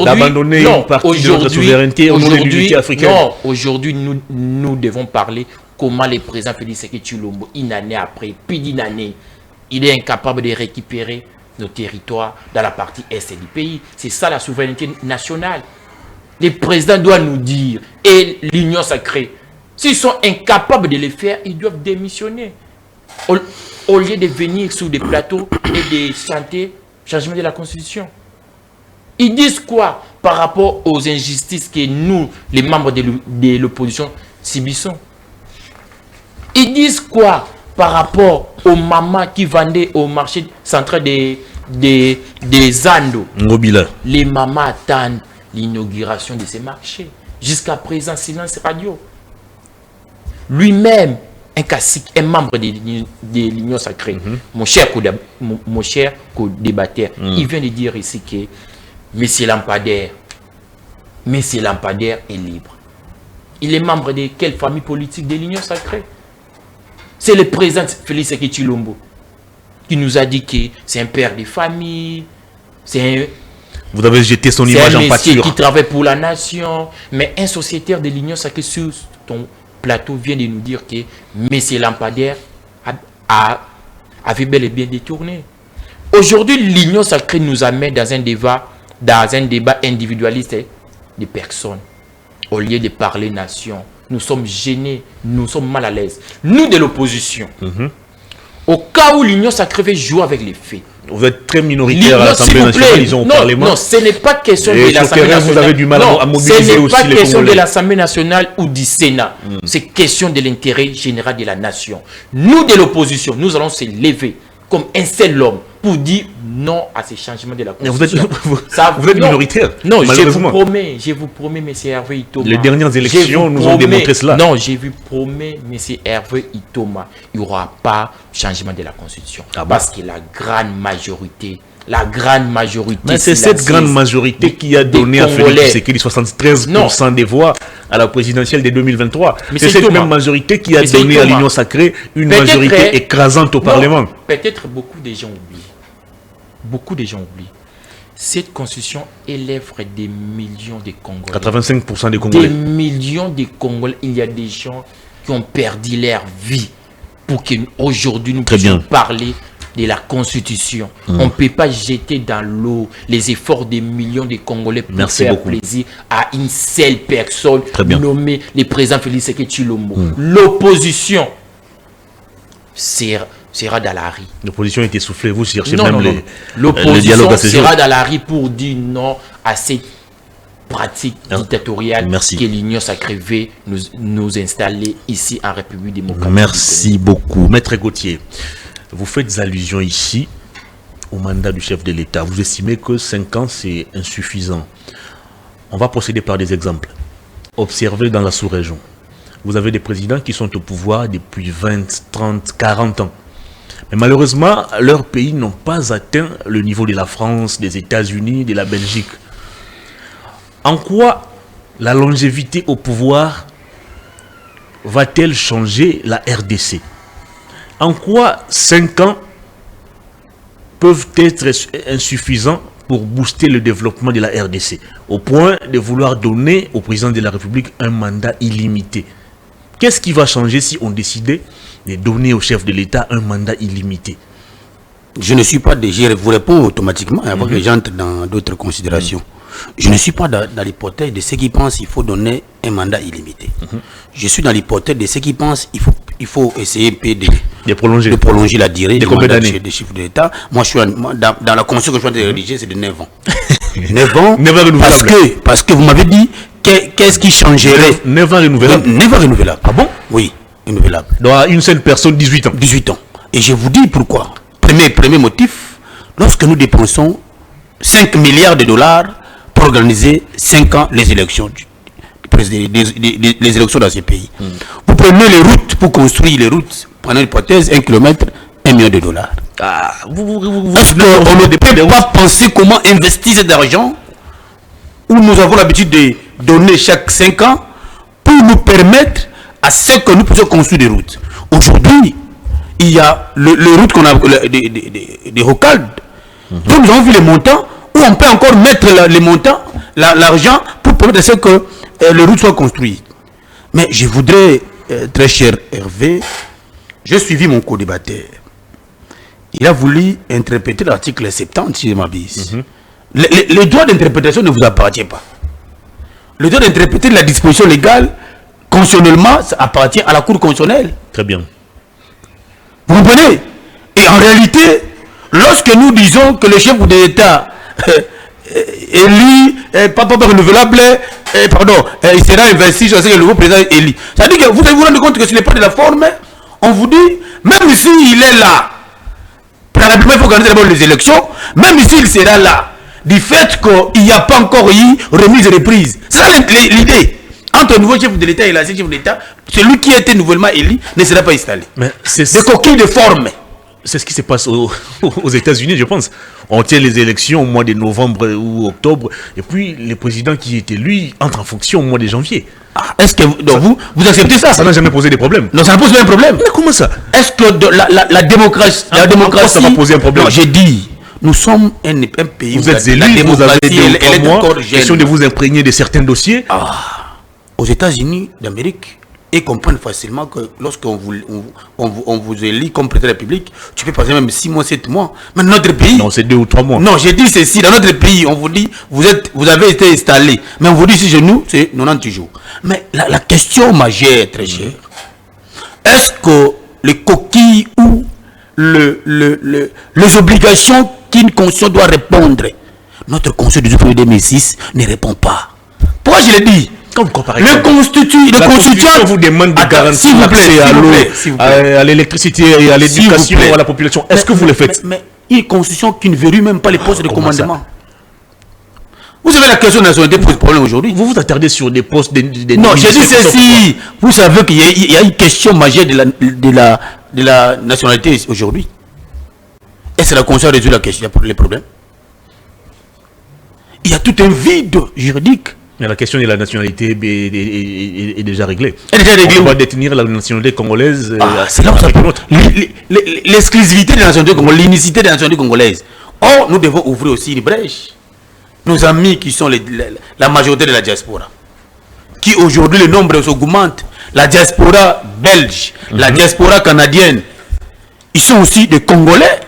d'abandonner une partie de notre souveraineté au nom de l'unité africaine. Non, aujourd'hui, nous devons parler comment le président Félix Tshisekedi Tshilombo, une année après, plus d'une année, il est incapable de récupérer nos territoires dans la partie est du pays. C'est ça la souveraineté nationale. Le président doit nous dire, et l'Union sacrée, s'ils sont incapables de le faire, ils doivent démissionner. Au lieu de venir sur des plateaux et de chanter changement de la Constitution. Ils disent quoi par rapport aux injustices que nous, les membres de l'opposition, subissons? Ils disent quoi par rapport aux mamans qui vendaient au marché central des Zando? Ngobila. Les mamans attendent l'inauguration de ces marchés. Jusqu'à présent, silence radio. Lui-même, un cacique, un membre de l'Union sacrée, mon cher co-débatteur, il vient de dire ici que M. Lampadaire est libre. Il est membre de quelle famille politique de l'Union sacrée? C'est le président Félix Tshisekedi Tshilombo qui nous a dit que c'est un père de famille, vous avez jeté son image en pâture. C'est un monsieur qui travaille pour la nation, mais un sociétaire de l'Union sacrée sur ton plateau vient de nous dire que M. Lampadaire avait bel et bien détourné. Aujourd'hui, l'Union sacrée nous amène dans un débat individualiste de personnes. Au lieu de parler nation, nous sommes gênés, nous sommes mal à l'aise. Nous de l'opposition, au cas où l'Union sacrée veut jouer avec les faits. Vous êtes très minoritaire à l'Assemblée nationale, ils ont parlé. Non, ce n'est pas question de l'Assemblée nationale. Vous avez du mal à mobiliser aussi les Congolais. Ce n'est pas question de l'Assemblée nationale ou du Sénat. C'est question de l'intérêt général de la nation. Nous de l'opposition, nous allons se lever comme un seul homme pour dire non à ces changements de la Constitution. Vous êtes minoritaire. Non, je vous promets, M. Hervé Itoma. Les dernières élections nous ont démontré cela. Non, je vous promets, M. Hervé Itoma, il n'y aura pas changement de la Constitution. Parce que la grande majorité... Mais c'est cette grande majorité qui a donné à Félix Tshisekedi 73% des voix à la présidentielle de 2023. C'est cette même majorité qui a donné à l'Union sacrée une majorité écrasante au Parlement. Peut-être beaucoup de gens oublient. Beaucoup de gens oublient. Cette constitution est l'œuvre des millions de Congolais. 85% des Congolais. Des millions de Congolais. Il y a des gens qui ont perdu leur vie pour qu'aujourd'hui nous puissions parler de la Constitution. On ne peut pas jeter dans l'eau les efforts des millions de Congolais pour faire plaisir à une seule personne nommée le président Félix Tshisekedi Tshilombo. L'opposition sera dans la rue. L'opposition est essoufflée, vous cherchez l'opposition sera dans la rue pour dire non à cette pratique dictatoriale que l'Union sacrée veut nous installer ici en République démocratique. Merci beaucoup. Maître Gauthier, vous faites allusion ici au mandat du chef de l'État. Vous estimez que 5 ans, c'est insuffisant. On va procéder par des exemples. Observez dans la sous-région. Vous avez des présidents qui sont au pouvoir depuis 20, 30, 40 ans. Mais malheureusement, leurs pays n'ont pas atteint le niveau de la France, des États-Unis, de la Belgique. En quoi la longévité au pouvoir va-t-elle changer la RDC? En quoi 5 ans peuvent être insuffisants pour booster le développement de la RDC, au point de vouloir donner au président de la République un mandat illimité? Qu'est-ce qui va changer si on décidait de donner au chef de l'État un mandat illimité? Je ne suis pas je vous réponds automatiquement avant que j'entre dans d'autres considérations. Je ne suis pas dans l'hypothèse de ceux qui pensent qu'il faut donner un mandat illimité. Je suis dans l'hypothèse de ceux qui pensent qu'il faut essayer de prolonger la durée des chiffres de l'État. Moi, je suis dans la constitution que je suis en train de rédiger, c'est de 9 ans. 9 ans, parce que vous m'avez dit, qu'est-ce qui changerait? 9 ans renouvelables. 9 ans renouvelables. Ah bon? Oui, renouvelable. Donc, une seule personne, 18 ans. 18 ans. Et je vous dis pourquoi. Premier motif, lorsque nous dépensons 5 milliards de dollars pour organiser 5 ans les élections, les élections dans ces pays. Vous prenez les routes pour construire les routes, prenez l'hypothèse, 1 kilomètre, 1 million de dollars. Est-ce qu'on ne peut pas penser comment investir cet argent où nous avons l'habitude de donner chaque 5 ans pour nous permettre à ce que nous puissions construire des routes? Aujourd'hui, il y a les routes qu'on a, des rocades. Donc nous avons vu les montants où on peut encore mettre les montants, l'argent pour permettre à ce que les routes soient construites. Mais je voudrais, très cher Hervé, j'ai suivi mon co-débatteur. Il a voulu interpréter l'article 70, si je m'abuse. Le droit d'interprétation ne vous appartient pas. Le droit d'interpréter la disposition légale, constitutionnellement, ça appartient à la Cour constitutionnelle. Très bien. Vous comprenez? Et en réalité, lorsque nous disons que le chef de l'État élu, pas renouvelable, il sera investi, je sais que le nouveau président est élu. Ça veut dire que vous allez vous rendre compte que ce n'est pas de la forme. On vous dit, même s'il est là, préalablement il faut organiser d'abord les élections, même s'il sera là, du fait qu'il n'y a pas encore eu remise et reprise. C'est ça l'idée. Entre le nouveau chef de l'État et l'ancien chef de l'État, celui qui a été nouvellement élu ne sera pas installé. Mais c'est des coquilles de forme. C'est ce qui se passe aux États-Unis, je pense. On tient les élections au mois de novembre ou octobre, et puis le président qui est élu entre en fonction au mois de janvier. Est-ce que vous acceptez ça? Ça n'a jamais posé des problèmes. Non, ça n'a posé un problème. Mais comment ça? Est-ce que la démocratie, ça va poser un problème? Non, j'ai dit, nous sommes un pays. Vous êtes élu, vous avez 2 ou 3 mois, question de vous imprégner de certains dossiers. Aux États-Unis d'Amérique, et comprennent facilement que lorsqu'on vous élit comme président de la République, tu peux passer même 6 mois, 7 mois. Mais dans notre pays... Non, c'est 2 ou 3 mois. Non, j'ai dit ceci. Dans notre pays, on vous dit, vous avez été installé. Mais on vous dit, si chez nous, c'est 90 jours. Mais la question majeure, très chère, est-ce que les coquilles ou les obligations qu'une constitution doit répondre, notre constitution du 2006 ne répond pas? Pourquoi je l'ai dit? Le constituant vous demande de garantir l'accès à l'eau, à l'électricité et à l'éducation à la population. Est-ce que vous le faites? Mais une constitution qui ne verrouille même pas les postes de commandement. Vous savez, la question de la nationalité pose problème aujourd'hui. Vous vous attardez sur des postes de non, j'ai dit ceci. Vous savez qu'il y a une question majeure de la nationalité aujourd'hui. Est-ce que la constitution résout la question, les problèmes? Il y a tout un vide juridique. Mais la question de la nationalité est déjà réglée. Elle est déjà réglée. On va détenir la nationalité congolaise. C'est là où ça peut. L'exclusivité de la nationalité congolaise, l'unicité de la nationalité congolaise. Or, nous devons ouvrir aussi une brèche nos amis qui sont la majorité de la diaspora, qui aujourd'hui le nombre s'augmente, la diaspora belge, la diaspora canadienne, ils sont aussi des Congolais.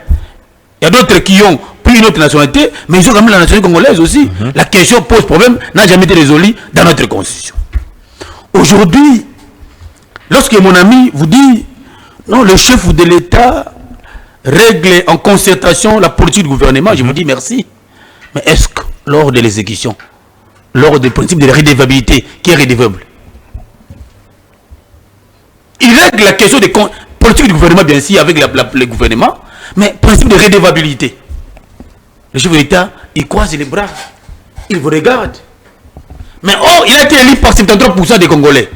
Il y a d'autres qui ont pris une autre nationalité, mais ils ont quand même la nationalité congolaise aussi. La question pose problème, n'a jamais été résolue dans notre constitution. Aujourd'hui, lorsque mon ami vous dit, non, le chef de l'État règle en concertation la politique du gouvernement, je vous dis merci. Mais est-ce que lors de l'exécution, lors du principe de la redevabilité, qui est redevable, il règle la question des politiques du gouvernement, bien sûr, avec le gouvernement, mais principe de redevabilité. Le chef de l'État, il croise les bras, il vous regarde. Mais oh, il a été élu par 73% des Congolais.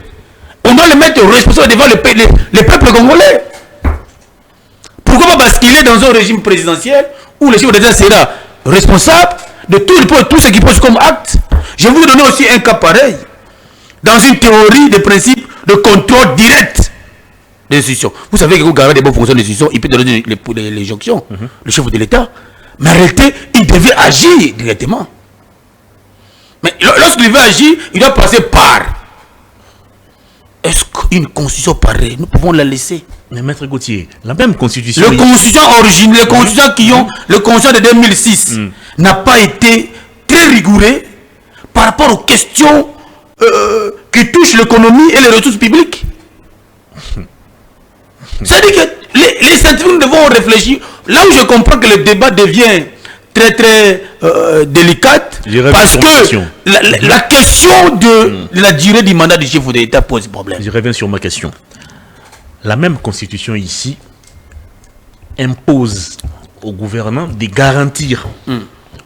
On doit le mettre responsable devant le peuple congolais. Pourquoi pas basculer dans un régime présidentiel où le chef de l'État sera responsable de tout ce qui pose comme acte? Je vais vous donner aussi un cas pareil. Dans une théorie de principe de contrôle direct des institutions. Vous savez que vous gardez des bonnes fonctions des institutions, il peut donner les jonctions, le chef de l'État. Mais en réalité, il devait agir directement. Mais lorsqu'il veut agir, il doit passer par. Est-ce qu'une constitution pareille, nous pouvons la laisser? Mais Maître Gauthier, la même constitution... Le constitution original, les constitutions qui ont le constitution de 2006 n'a pas été très rigoureux par rapport aux questions qui touchent l'économie et les ressources publiques. C'est-à-dire que les scientifiques devront réfléchir. Là où je comprends que le débat devient très très délicate, parce que la question de la durée du mandat du chef de l'État pose problème. Je reviens sur ma question. La même constitution ici impose au gouvernement de garantir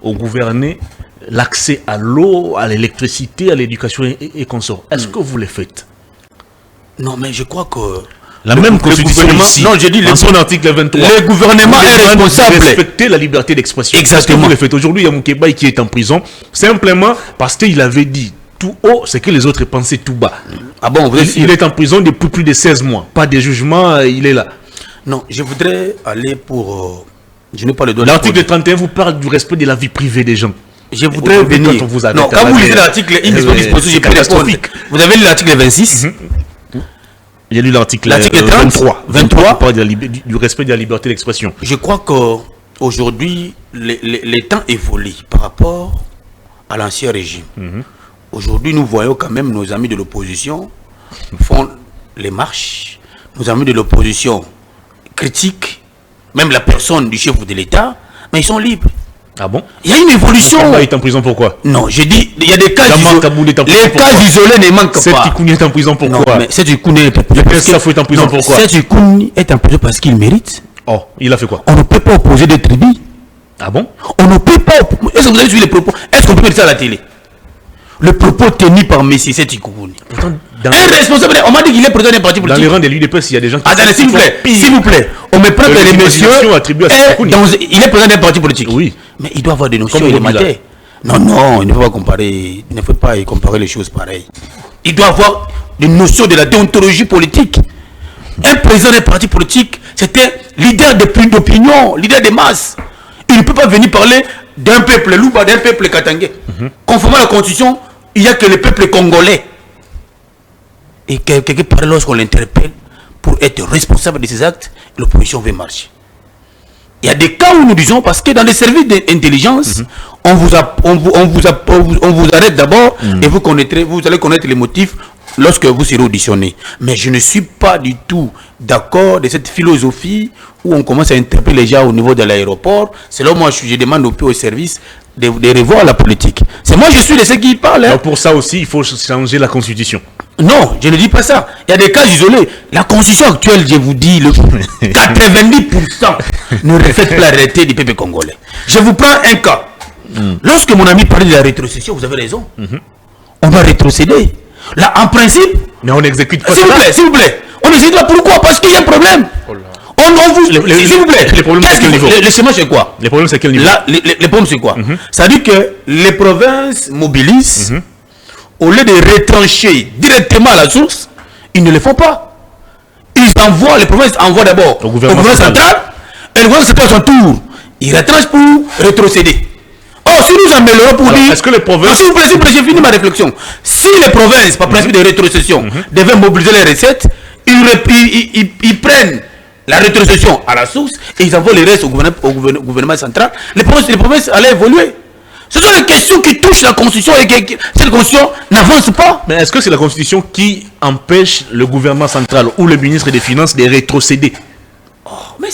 aux gouvernés l'accès à l'eau, à l'électricité, à l'éducation et consorts. Est-ce que vous le faites? Non, mais je crois que... La même constitution ici, non, je dis en son article 23, le gouvernement est responsable de respecter la liberté d'expression. Exactement. Vous le faites. Aujourd'hui, il y a Moukeba qui est en prison, simplement parce qu'il avait dit tout haut ce que les autres pensaient tout bas. Ah bon, il est en prison depuis plus de 16 mois. Pas de jugement, il est là. Non, je voudrais aller pour... je n'ai pas le droit. L'article 31 vous parle du respect de la vie privée des gens. Je voudrais venir... Quand on vous non, quand vous lisez l'article, il est catastrophique. Vous avez lu l'article 26 Il y a lu l'article 23 qui parle du respect de la liberté d'expression. Je crois qu'aujourd'hui, les temps évoluent par rapport à l'ancien régime. Aujourd'hui, nous voyons quand même nos amis de l'opposition font les marches. Nos amis de l'opposition critiquent même la personne du chef de l'État, mais ils sont libres. Ah bon? Il y a une évolution. Il est en prison pourquoi? Non, j'ai dit, il y a des cas isolés. Les cas isolés ne manquent pas. Setikouni est en prison pourquoi? Non, mais Setikouni est en prison. Est en prison pourquoi? Setikouni est en prison parce qu'il mérite. Oh, il a fait quoi? On ne peut pas opposer des tribus. Ah bon? On ne peut pas. Est-ce que vous avez suivi les propos? Est-ce qu'on peut mettre ça à la télé? Le propos tenu par Messi Setikouni. Un responsable, on m'a dit qu'il est président d'un parti politique. Dans les rangs de l'UDPS, il y a des gens qui... Attendez, s'il vous plaît. On me prend que les messieurs... Il est président d'un parti politique. Oui. Mais il doit avoir des notions élémentaires. Non, il ne faut pas comparer. Il ne faut pas comparer les choses pareilles. Il doit avoir des notions de la déontologie politique. Un président d'un parti politique, c'était leader d'opinion, leader des masses. Il ne peut pas venir parler d'un peuple louba, d'un peuple katangé. Conformément à la constitution, il n'y a que le peuple congolais. Et quelque part, lorsqu'on l'interpelle pour être responsable de ses actes, l'opposition veut marcher. Il y a des cas où nous disons, parce que dans les services d'intelligence, on vous arrête d'abord et vous allez connaître les motifs lorsque vous serez auditionné. Mais je ne suis pas du tout d'accord de cette philosophie où on commence à interpeller les gens au niveau de l'aéroport. C'est là où moi je demande au service de revoir la politique. C'est moi je suis de ceux qui parlent. Hein. Pour ça aussi, il faut changer la constitution. Non, je ne dis pas ça. Il y a des cas isolés. La constitution actuelle, je vous dis, 90% ne reflète pas la réalité du peuple congolais. Je vous prends un cas. Lorsque mon ami parlait de la rétrocession, vous avez raison. On va rétrocéder. Là, en principe... Mais on n'exécute pas ça. S'il vous plaît. On n'exécute pas. Pourquoi? Parce qu'il y a un problème. S'il vous plaît. Les problèmes, c'est quel niveau? Le schéma, c'est quoi? Les problèmes, c'est quel niveau? Les problèmes, c'est quoi? C'est-à-dire que les provinces mobilisent... Au lieu de retrancher directement à la source, ils ne le font pas. Ils envoient, les provinces envoient d'abord au gouvernement central, et le gouvernement central à son tour, il retranche pour rétrocéder. Oh, si nous améliorons pour dire... Est-ce que les provinces... Non, s'il vous plaît, j'ai fini ma réflexion. Si les provinces, par principe de rétrocession, devaient mobiliser les recettes, ils prennent la rétrocession à la source et ils envoient les restes au gouvernement central. Les provinces allaient évoluer. Ce sont des questions qui touchent la Constitution et que cette Constitution n'avance pas. Mais est-ce que c'est la Constitution qui empêche le gouvernement central ou le ministre des Finances de rétrocéder? Mais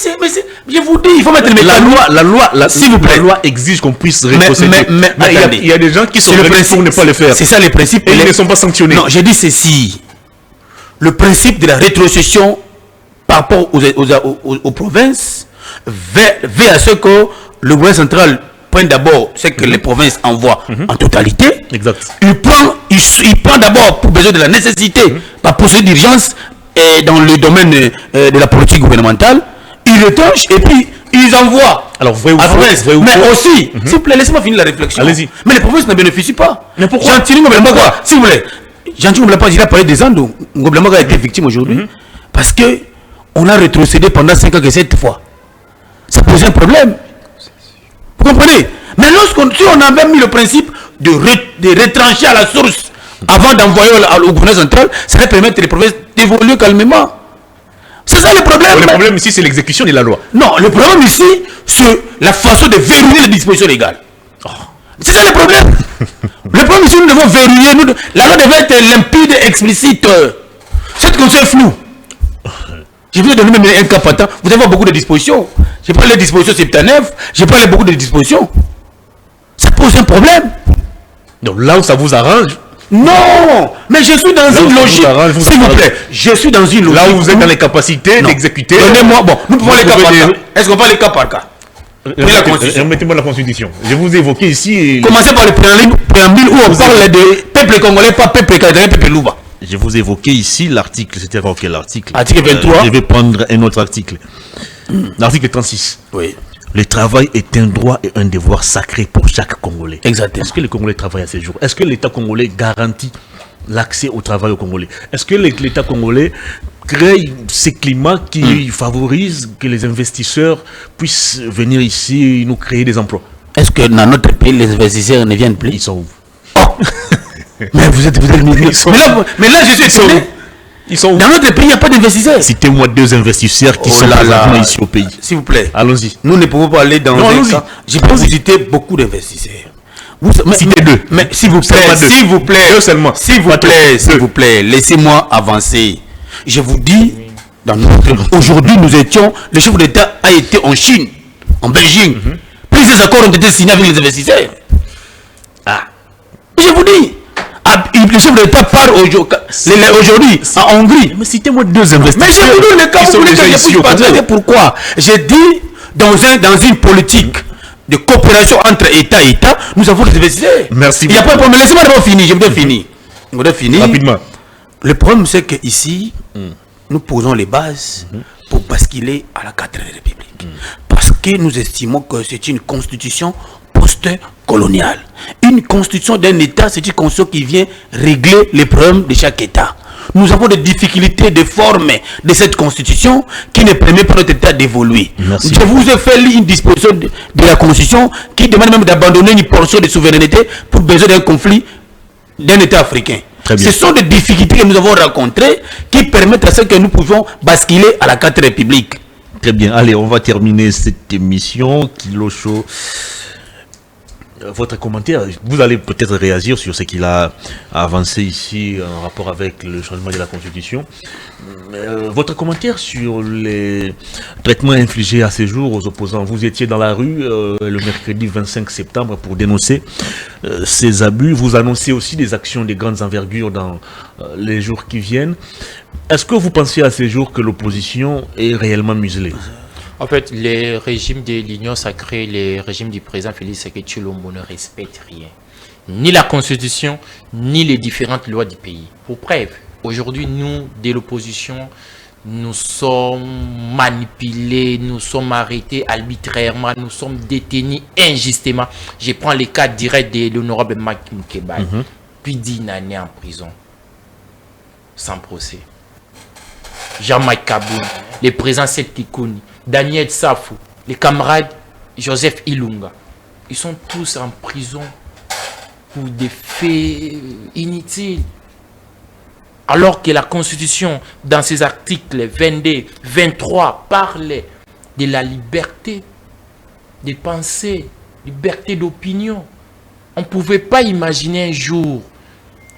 je vous dis, il faut mettre la loi, s'il vous plaît. La loi exige qu'on puisse rétrocéder. Mais il y a des gens qui sont pour ne pas le faire. C'est ça les principes. Et ils ne sont pas sanctionnés. Non, j'ai dit ceci. Le principe de la rétrocession par rapport aux provinces veut à ce que le gouvernement central prenne d'abord ce que les provinces envoient en totalité. Exact. Il prend d'abord pour besoin de la nécessité par procédure d'urgence et dans le domaine de la politique gouvernementale. Ils retranchent et puis ils envoient. Alors, vrai ou faux, mais aussi, s'il vous plaît, laissez-moi finir la réflexion. Allez-y. Mais les provinces ne bénéficient pas. Mais pourquoi? S'il vous plaît, Jean-Thierry Ngobelamba, il a parlé des Andes. Ngobelamba a été victime aujourd'hui parce que on a rétrocédé pendant 5 ans que 7 fois. Ça pose un problème. Vous comprenez? Mais si on avait mis le principe de retrancher à la source avant d'envoyer au gouvernement central, ça va permettre les provinces d'évoluer calmement. C'est ça le problème. Le problème ici, c'est l'exécution de la loi. Non, le problème ici, c'est la façon de verrouiller les dispositions légales. C'est ça le problème. Le problème ici, nous devons verrouiller. La loi devait être limpide et explicite. Cette condition est floue. Je vais donner même un cas patent. Vous avez beaucoup de dispositions. J'ai parlé des dispositions 79. J'ai parlé beaucoup de dispositions. Ça pose un problème. Donc là où ça vous arrange. Non, mais je suis dans une logique. S'il vous plaît, je suis dans une logique. Là où vous êtes dans les capacités d'exécuter. Donnez-moi, bon, nous pouvons les cas par cas. Est-ce qu'on parle les cas par cas? Remettez-moi la Constitution. Je vous ai évoqué ici. Commencez par le préambule où on parle de peuple congolais, pas peuple canadien, peuple louba. Je vous ai évoqué ici l'article. C'était encore quel article? Article 23. Je vais prendre un autre article. L'article 36. Oui. Le travail est un droit et un devoir sacré pour chaque Congolais. Exactement. Est-ce que les Congolais travaillent à ces jours? Est-ce que l'État congolais garantit l'accès au travail aux Congolais? Est-ce que l'État congolais crée ces climats qui favorisent que les investisseurs puissent venir ici et nous créer des emplois? Est-ce que dans notre pays, les investisseurs ne viennent plus? Ils sont où? Oh. Mais vous êtes mais là, je suis étonné. Ils sont où? Dans notre pays, il n'y a pas d'investisseurs. Citez-moi 2 investisseurs qui sont présentement ici au pays. S'il vous plaît. Allons-y. Nous ne pouvons pas aller dans un cas. J'ai pas visité beaucoup d'investisseurs. Citez 2. Mais s'il vous plaît, deux seulement. S'il vous plaît, laissez-moi avancer. Je vous dis, aujourd'hui, le chef d'État a été en Chine, en Belgique. Plusieurs accords ont été signés avec les investisseurs. Je vous dis. Le chef de l'État part aujourd'hui en Hongrie. Mais citez-moi 2 investisseurs. Mais je vous donne le cas, vous voulez que je puisse partager pourquoi? J'ai dit, dans une politique de coopération entre État et État, nous avons des investisseurs. Merci. Il n'y a pas de problème. Laissez-moi d'abord finir. Je voudrais finir. Rapidement. Le problème, c'est qu'ici, nous posons les bases pour basculer à la 4e République. Parce que nous estimons que c'est une constitution post-coloniale. Une constitution d'un État, c'est une constitution qui vient régler les problèmes de chaque État. Nous avons des difficultés de forme de cette constitution qui ne permet pas à notre État d'évoluer. Je vous ai fait une disposition de la constitution qui demande même d'abandonner une portion de souveraineté pour besoin d'un conflit d'un État africain. Ce sont des difficultés que nous avons rencontrées qui permettent à ce que nous pouvons basculer à la 4e République. Très bien. Allez, on va terminer cette émission. Kilo Show. Votre commentaire, vous allez peut-être réagir sur ce qu'il a avancé ici en rapport avec le changement de la Constitution. Votre commentaire sur les traitements infligés à ces jours aux opposants. Vous étiez dans la rue le mercredi 25 septembre pour dénoncer ces abus. Vous annoncez aussi des actions de grandes envergures dans les jours qui viennent. Est-ce que vous pensez à ces jours que l'opposition est réellement muselée? En fait, les régimes de l'Union sacrée, les régimes du président Félix Tshisekedi Tshilombo ne respectent rien. Ni la Constitution, ni les différentes lois du pays. Pour preuve, aujourd'hui, nous, de l'opposition, nous sommes manipulés, nous sommes arrêtés arbitrairement, nous sommes détenus injustement. Je prends le cas direct de l'honorable Maki Mukebay, puis 10 années en prison, sans procès. Jean-Mike Kaboun, le président Seth Kikouni, Daniel Safou, les camarades Joseph Ilunga. ils sont tous en prison pour des faits inutiles. Alors que la Constitution, dans ses articles 22, 23, parlait de la liberté de penser, liberté d'opinion. On ne pouvait pas imaginer un jour,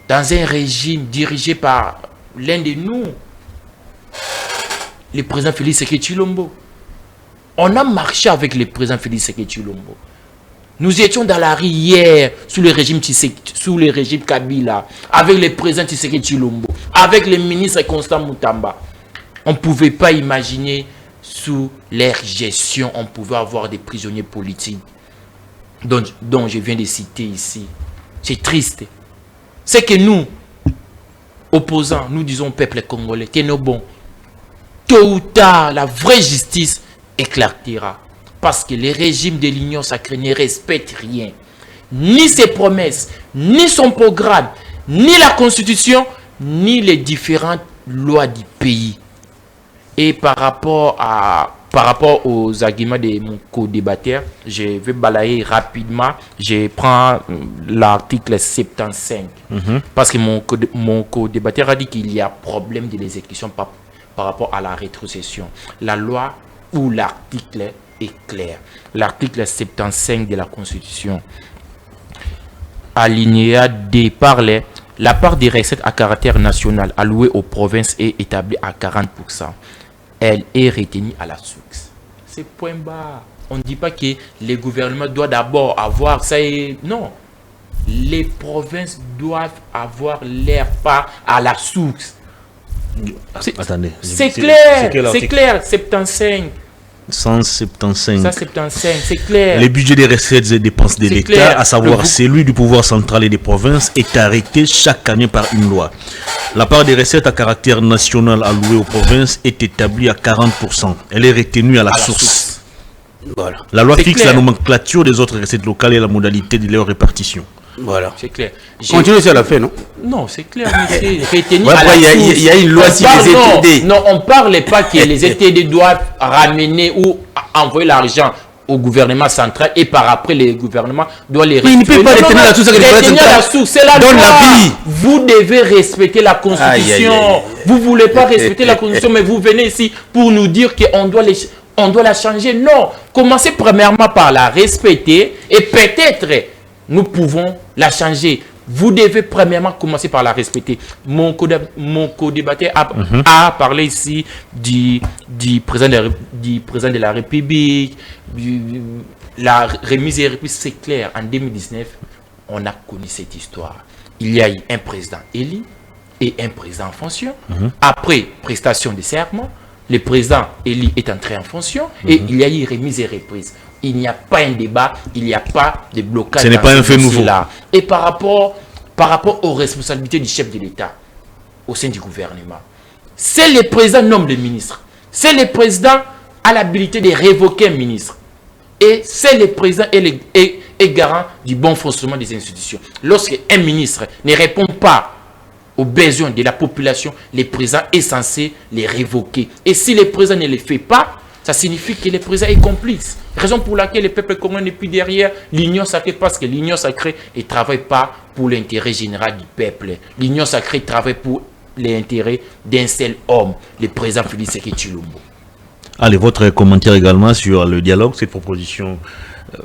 dans un régime dirigé par l'un de nous, le président Félix Tshisekedi Tshilombo. On a marché avec le président Félix Tshisekedi Tshilombo. Nous étions dans la rue hier sous le régime Kabila, avec le président Tshisekedi Tshilombo, avec le ministre Constant Moutamba. On ne pouvait pas imaginer sous leur gestion, on pouvait avoir des prisonniers politiques dont je viens de citer ici. C'est triste. C'est que nous, opposants, nous disons au peuple congolais, tenez bon, tôt ou tard, la vraie justice éclatera. Parce que le régime de l'Union sacrée ne respecte rien. Ni ses promesses, ni son programme, ni la Constitution, ni les différentes lois du pays. Et par rapport aux arguments de mon co-débatteur, je vais balayer rapidement. Je prends l'article 75. Parce que mon co-débatteur a dit qu'il y a problème de l'exécution par rapport à la rétrocession. La loi ou l'article est clair. L'article 75 de la Constitution, alinéa D, parlait la part des recettes à caractère national allouées aux provinces est établie à 40%. Elle est retenue à la source. C'est point bas. On ne dit pas que les gouvernements doivent d'abord avoir ça. Non. Les provinces doivent avoir leur part à la source. Attendez. C'est clair. C'est clair. 75. 175. 175, c'est clair. Les budgets des recettes et dépenses de l'État, à savoir celui du pouvoir central et des provinces, est arrêté chaque année par une loi. La part des recettes à caractère national allouées aux provinces est établie à 40%. Elle est retenue à la source. Voilà. La loi fixe la nomenclature des autres recettes locales et la modalité de leur répartition. Voilà. C'est clair. Continuez sur la fin, non? Non, c'est clair, mais c'est retenu à la source. Il y a une loi sur les ETD. Non, on ne parle pas que les ETD doivent ramener ou envoyer l'argent au gouvernement central et par après le gouvernement doit les respecter. Mais il ne peut pas retenir la source. Retenir la source, c'est la loi. Vous devez respecter la Constitution. Vous ne voulez pas respecter la Constitution, mais vous venez ici pour nous dire qu'on doit la changer. Non, commencez premièrement par la respecter et peut-être nous pouvons la changer. Vous devez premièrement commencer par la respecter. Mon co-débatteur a parlé ici du président de la République, la remise des républiques. C'est clair, en 2019, on a connu cette histoire. Il y a eu un président élu et un président en fonction. Après prestation de serment, le président élu est entré en fonction et il y a eu remise et reprise. Il n'y a pas un débat, il n'y a pas de blocage. Ce n'est pas un fait nouveau. Et par rapport aux responsabilités du chef de l'État au sein du gouvernement, c'est le président qui nomme le ministre. C'est le président a l'habilité de révoquer un ministre. Et c'est le président est garant du bon fonctionnement des institutions. Lorsqu'un ministre ne répond pas aux besoins de la population, le président est censé les révoquer. Et si le président ne le fait pas, ça signifie que le président est complice. Raison pour laquelle le peuple congolais n'est plus derrière l'Union sacrée, parce que l'Union sacrée ne travaille pas pour l'intérêt général du peuple. L'Union sacrée travaille pour l'intérêt d'un seul homme, le président Félix Tshisekedi Tshilombo. Allez, votre commentaire également sur le dialogue, cette proposition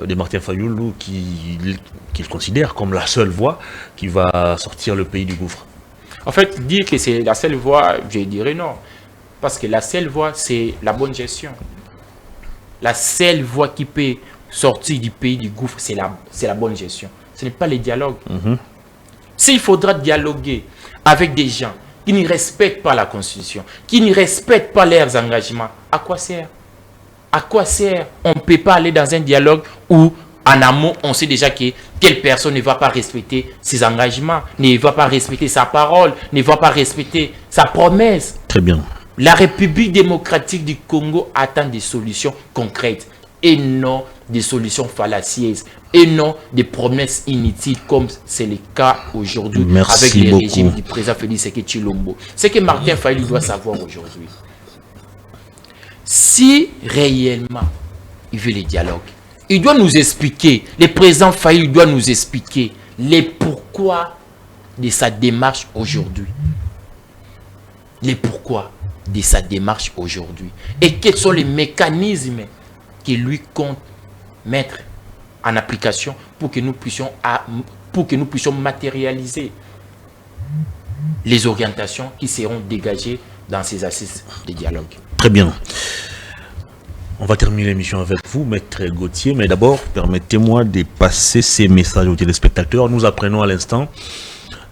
de Martin Fayoulou qu'il considère comme la seule voie qui va sortir le pays du gouffre. En fait, dire que c'est la seule voie, je dirais non. Parce que la seule voie, c'est la bonne gestion. La seule voie qui peut sortir du pays du gouffre, c'est la bonne gestion. Ce n'est pas le dialogue. S'il faudra dialoguer avec des gens qui ne respectent pas la Constitution, qui ne respectent pas leurs engagements, à quoi sert? À quoi sert? On ne peut pas aller dans un dialogue où, en amont, on sait déjà que telle personne ne va pas respecter ses engagements, ne va pas respecter sa parole, ne va pas respecter sa promesse. Très bien. La République démocratique du Congo attend des solutions concrètes et non des solutions fallacieuses et non des promesses inutiles comme c'est le cas aujourd'hui avec le régime du président Félix Tshisekedi Tshilombo. C'est que Martin Fayoulou doit savoir aujourd'hui. Si réellement il veut le dialogue, il doit nous expliquer, le président Faye doit nous expliquer les pourquoi de sa démarche aujourd'hui. Les pourquoi de sa démarche aujourd'hui. Et quels sont les mécanismes qu'il lui compte mettre en application pour que nous puissions matérialiser les orientations qui seront dégagées dans ces assises de dialogue. Très bien. On va terminer l'émission avec vous, Maître Gauthier, mais d'abord, permettez-moi de passer ces messages aux téléspectateurs. Nous apprenons à l'instant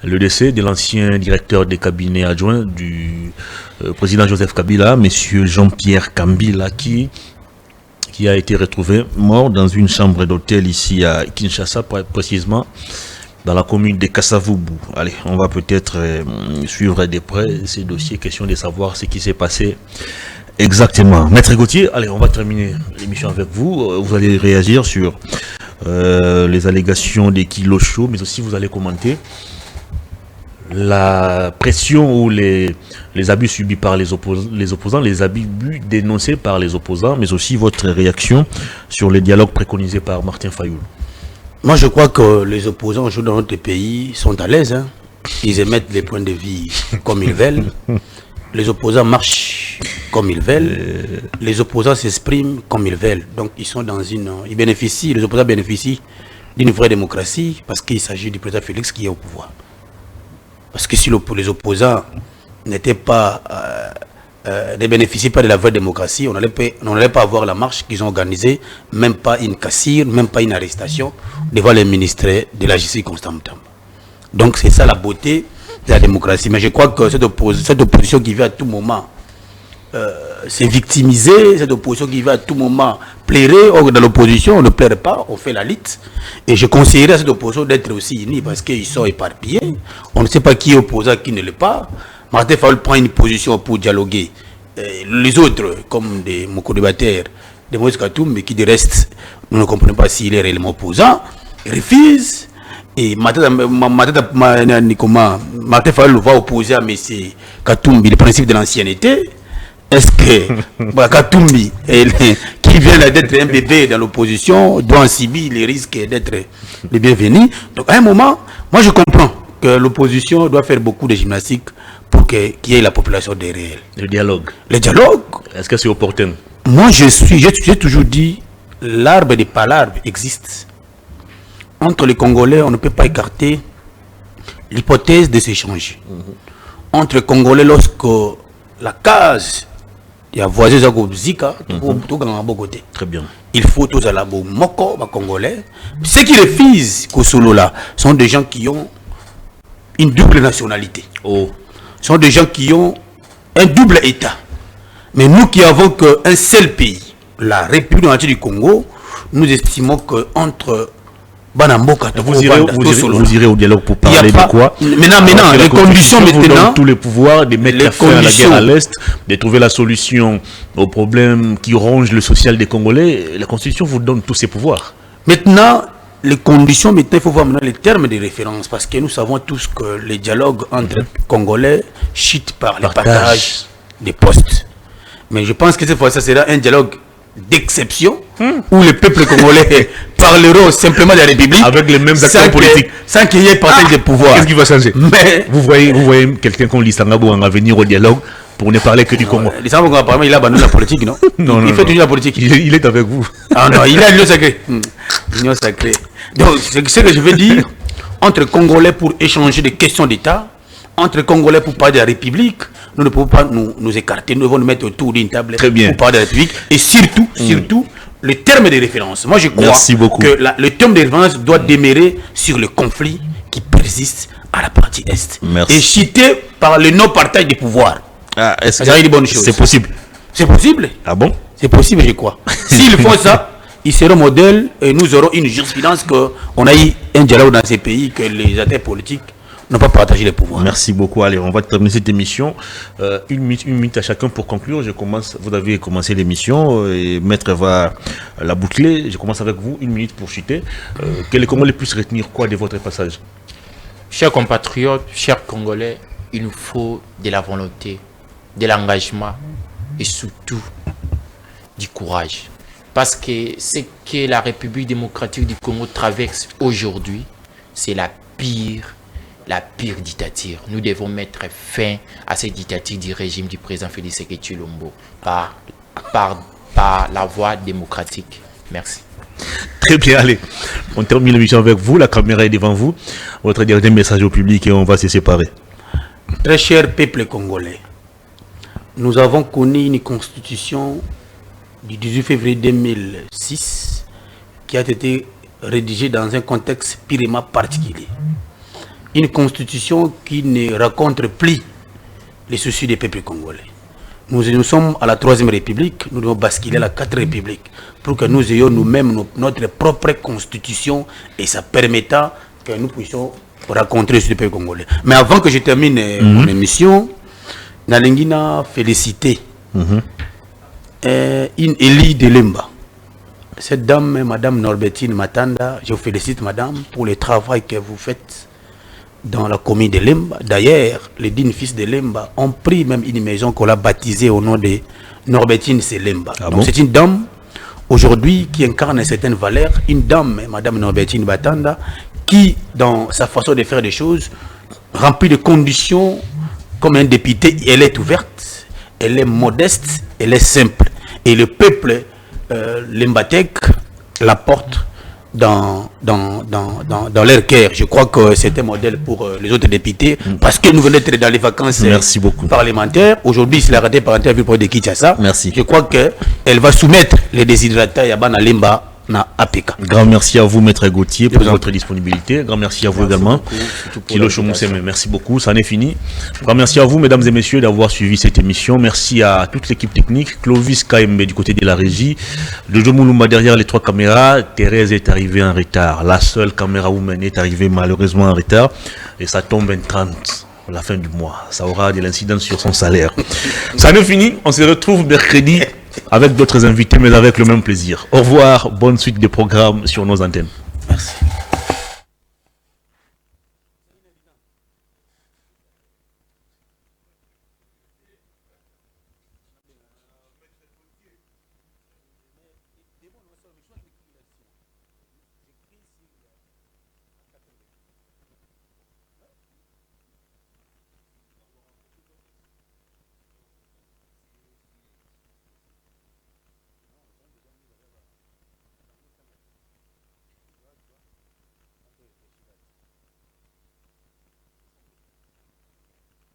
le décès de l'ancien directeur des cabinets adjoints du président Joseph Kabila, M. Jean-Pierre Kambila, qui a été retrouvé mort dans une chambre d'hôtel ici à Kinshasa, précisément dans la commune de Kassavubu. Allez, on va peut-être suivre de près ces dossiers, question de savoir ce qui s'est passé exactement. Maître Gauthier, allez, on va terminer l'émission avec vous. Vous allez réagir sur les allégations des kilos chauds, mais aussi vous allez commenter la pression ou les abus subis par les opposants, les abus dénoncés par les opposants, mais aussi votre réaction sur les dialogues préconisés par Martin Fayoul. Moi, je crois que les opposants aujourd'hui dans notre pays sont à l'aise. Hein. Ils émettent les points de vue comme ils veulent. Les opposants marchent comme ils veulent. Les opposants s'expriment comme ils veulent. Donc, ils sont dans une... les opposants bénéficient d'une vraie démocratie parce qu'il s'agit du président Félix qui est au pouvoir. Parce que si les opposants n'étaient pas... ne bénéficient pas de la vraie démocratie, on n'allait pas avoir la marche qu'ils ont organisée, même pas une cassure, même pas une arrestation devant les ministres de la justice constante. Donc c'est ça la beauté de la démocratie. Mais je crois que cette opposition qui vient à tout moment se victimiser, cette opposition qui vient à tout moment plairer, or dans l'opposition on ne plaire pas, on fait la lite. Et je conseillerais à cette opposition d'être aussi unie parce qu'ils sont éparpillés. On ne sait pas qui est opposant, qui ne l'est pas. Martin Fayoul prend une position pour dialoguer. Les autres, comme des co-débatteurs, des Moïse Katoum, mais qui de reste, nous ne comprenons pas s'il est réellement opposant, refusent. Et Martin Fayoul va opposer à M. Katoum le principe de l'ancienneté. Est-ce que Katoum, qui vient d'être un bébé dans l'opposition, doit en subir les risques d'être le bienvenu? Donc à un moment, moi je comprends que l'opposition doit faire beaucoup de gymnastique pour qu'il y ait la population derrière. Le dialogue. Le dialogue. Est-ce que c'est opportun? Moi, j'ai toujours dit, l'arbre des palabres existe. Entre les Congolais, on ne peut pas écarter l'hypothèse de s'échanger. Entre les Congolais, lorsque la case, il y a voisin Zika, tout dans bon côté. Très bien. Il faut tous à la moko, les Congolais. Ceux qui refusent Kosolo là sont des gens qui ont une double nationalité. Oh. Ce sont des gens qui ont un double État. Mais nous qui avons qu'un seul pays, la République du Congo, nous estimons qu'entre Banamboka, vous irez au dialogue pour parler de quoi? Maintenant, les conditions maintenant, tous les pouvoirs de mettre la fin à la guerre à l'Est, de trouver la solution aux problèmes qui rongent le social des Congolais. La Constitution vous donne tous ces pouvoirs. Maintenant, les conditions, maintenant, il faut voir maintenant les termes de référence, parce que nous savons tous que les dialogues entre Congolais chutent par le partage des postes. Mais je pense que cette fois, ça sera un dialogue d'exception, où les peuples congolais parleront simplement de la République, avec les mêmes acteurs politiques, sans qu'il y ait partage de pouvoir. Qu'est-ce qui va changer? Mais vous voyez quelqu'un comme Lissangabo va venir au dialogue pour ne parler que du Congo. Lissangabo, apparemment, il a abandonné la politique, non? Il fait toujours la politique. Il est avec vous. Ah non, il a l'union sacrée. L'union sacrée. Donc, c'est ce que je veux dire, entre Congolais pour échanger des questions d'État, entre Congolais pour parler de la République, nous ne pouvons pas nous écarter, nous devons nous mettre autour d'une table pour parler de la République. Et surtout, le terme de référence. Moi, je crois que le terme de référence doit demeurer sur le conflit qui persiste à la partie Est. Merci. Et cité par le non-partage du pouvoir. Ah, est-ce que c'est possible? C'est possible. Ah bon? C'est possible, je crois. S'ils font ça, ils seront modèles et nous aurons une jurisprudence qu'on a eu un dialogue dans ces pays, que les acteurs politiques n'ont pas partagé les pouvoirs. Merci beaucoup. Allez, on va terminer cette émission. Une minute à chacun pour conclure. Vous avez commencé l'émission et Maître va la boucler. Je commence avec vous. Une minute pour chuter. Comment les plus retenir quoi de votre passage? Chers compatriotes, chers Congolais, il nous faut de la volonté, de l'engagement et surtout du courage. Parce que ce que la République démocratique du Congo traverse aujourd'hui, c'est la pire dictature. Nous devons mettre fin à cette dictature du régime du président Félix Tshisekedi Tshilombo par la voie démocratique. Merci. Très bien, allez. On termine l'émission avec vous. La caméra est devant vous. Votre dernier message au public et on va se séparer. Très cher peuple congolais, nous avons connu une constitution du 18 février 2006 qui a été rédigée dans un contexte purement particulier. Une constitution qui ne raconte plus les soucis des peuples congolais. Nous sommes à la 3e République, nous devons basculer à la 4e République pour que nous ayons nous-mêmes notre propre constitution et ça permettra que nous puissions rencontrer les peuples congolais. Mais avant que je termine mon émission, Nalengina félicité une Élie de Lemba. Cette dame, Madame Norbertine Matanda, je vous félicite Madame pour le travail que vous faites dans la commune de Lemba. D'ailleurs, les 10 fils de Lemba ont pris même une maison qu'on a baptisée au nom de Norbertine Lemba. Ah donc bon? C'est une dame aujourd'hui qui incarne certaines valeurs, une dame, Madame Norbertine Matanda, qui dans sa façon de faire des choses remplit de conditions comme un député. Elle est ouverte, elle est modeste, elle est simple. Et le peuple Lembatek la porte dans leur cœur. Je crois que c'est un modèle pour les autres députés parce que nous venons d'être dans les vacances parlementaires. Aujourd'hui, c'est la raté parlementaire vu pour de Kinshasa. Merci. Je crois qu'elle va soumettre les déshydratats Yabana Lemba na APK. Grand merci à vous, Maître Gauthier, pour votre disponibilité. Grand merci à vous également. Kilo Chomousseme, merci beaucoup. Ça en est fini. Grand merci à vous, mesdames et messieurs, d'avoir suivi cette émission. Merci à toute l'équipe technique. Clovis KMB du côté de la régie. Jojo Mouloumba derrière les 3 caméras. Thérèse est arrivée en retard. La seule caméra woman est arrivée malheureusement en retard. Et ça tombe en 30 à la fin du mois. Ça aura de l'incidence sur son salaire. Ça en est fini. On se retrouve mercredi avec d'autres invités, mais avec le même plaisir. Au revoir, bonne suite des programmes sur nos antennes. Merci.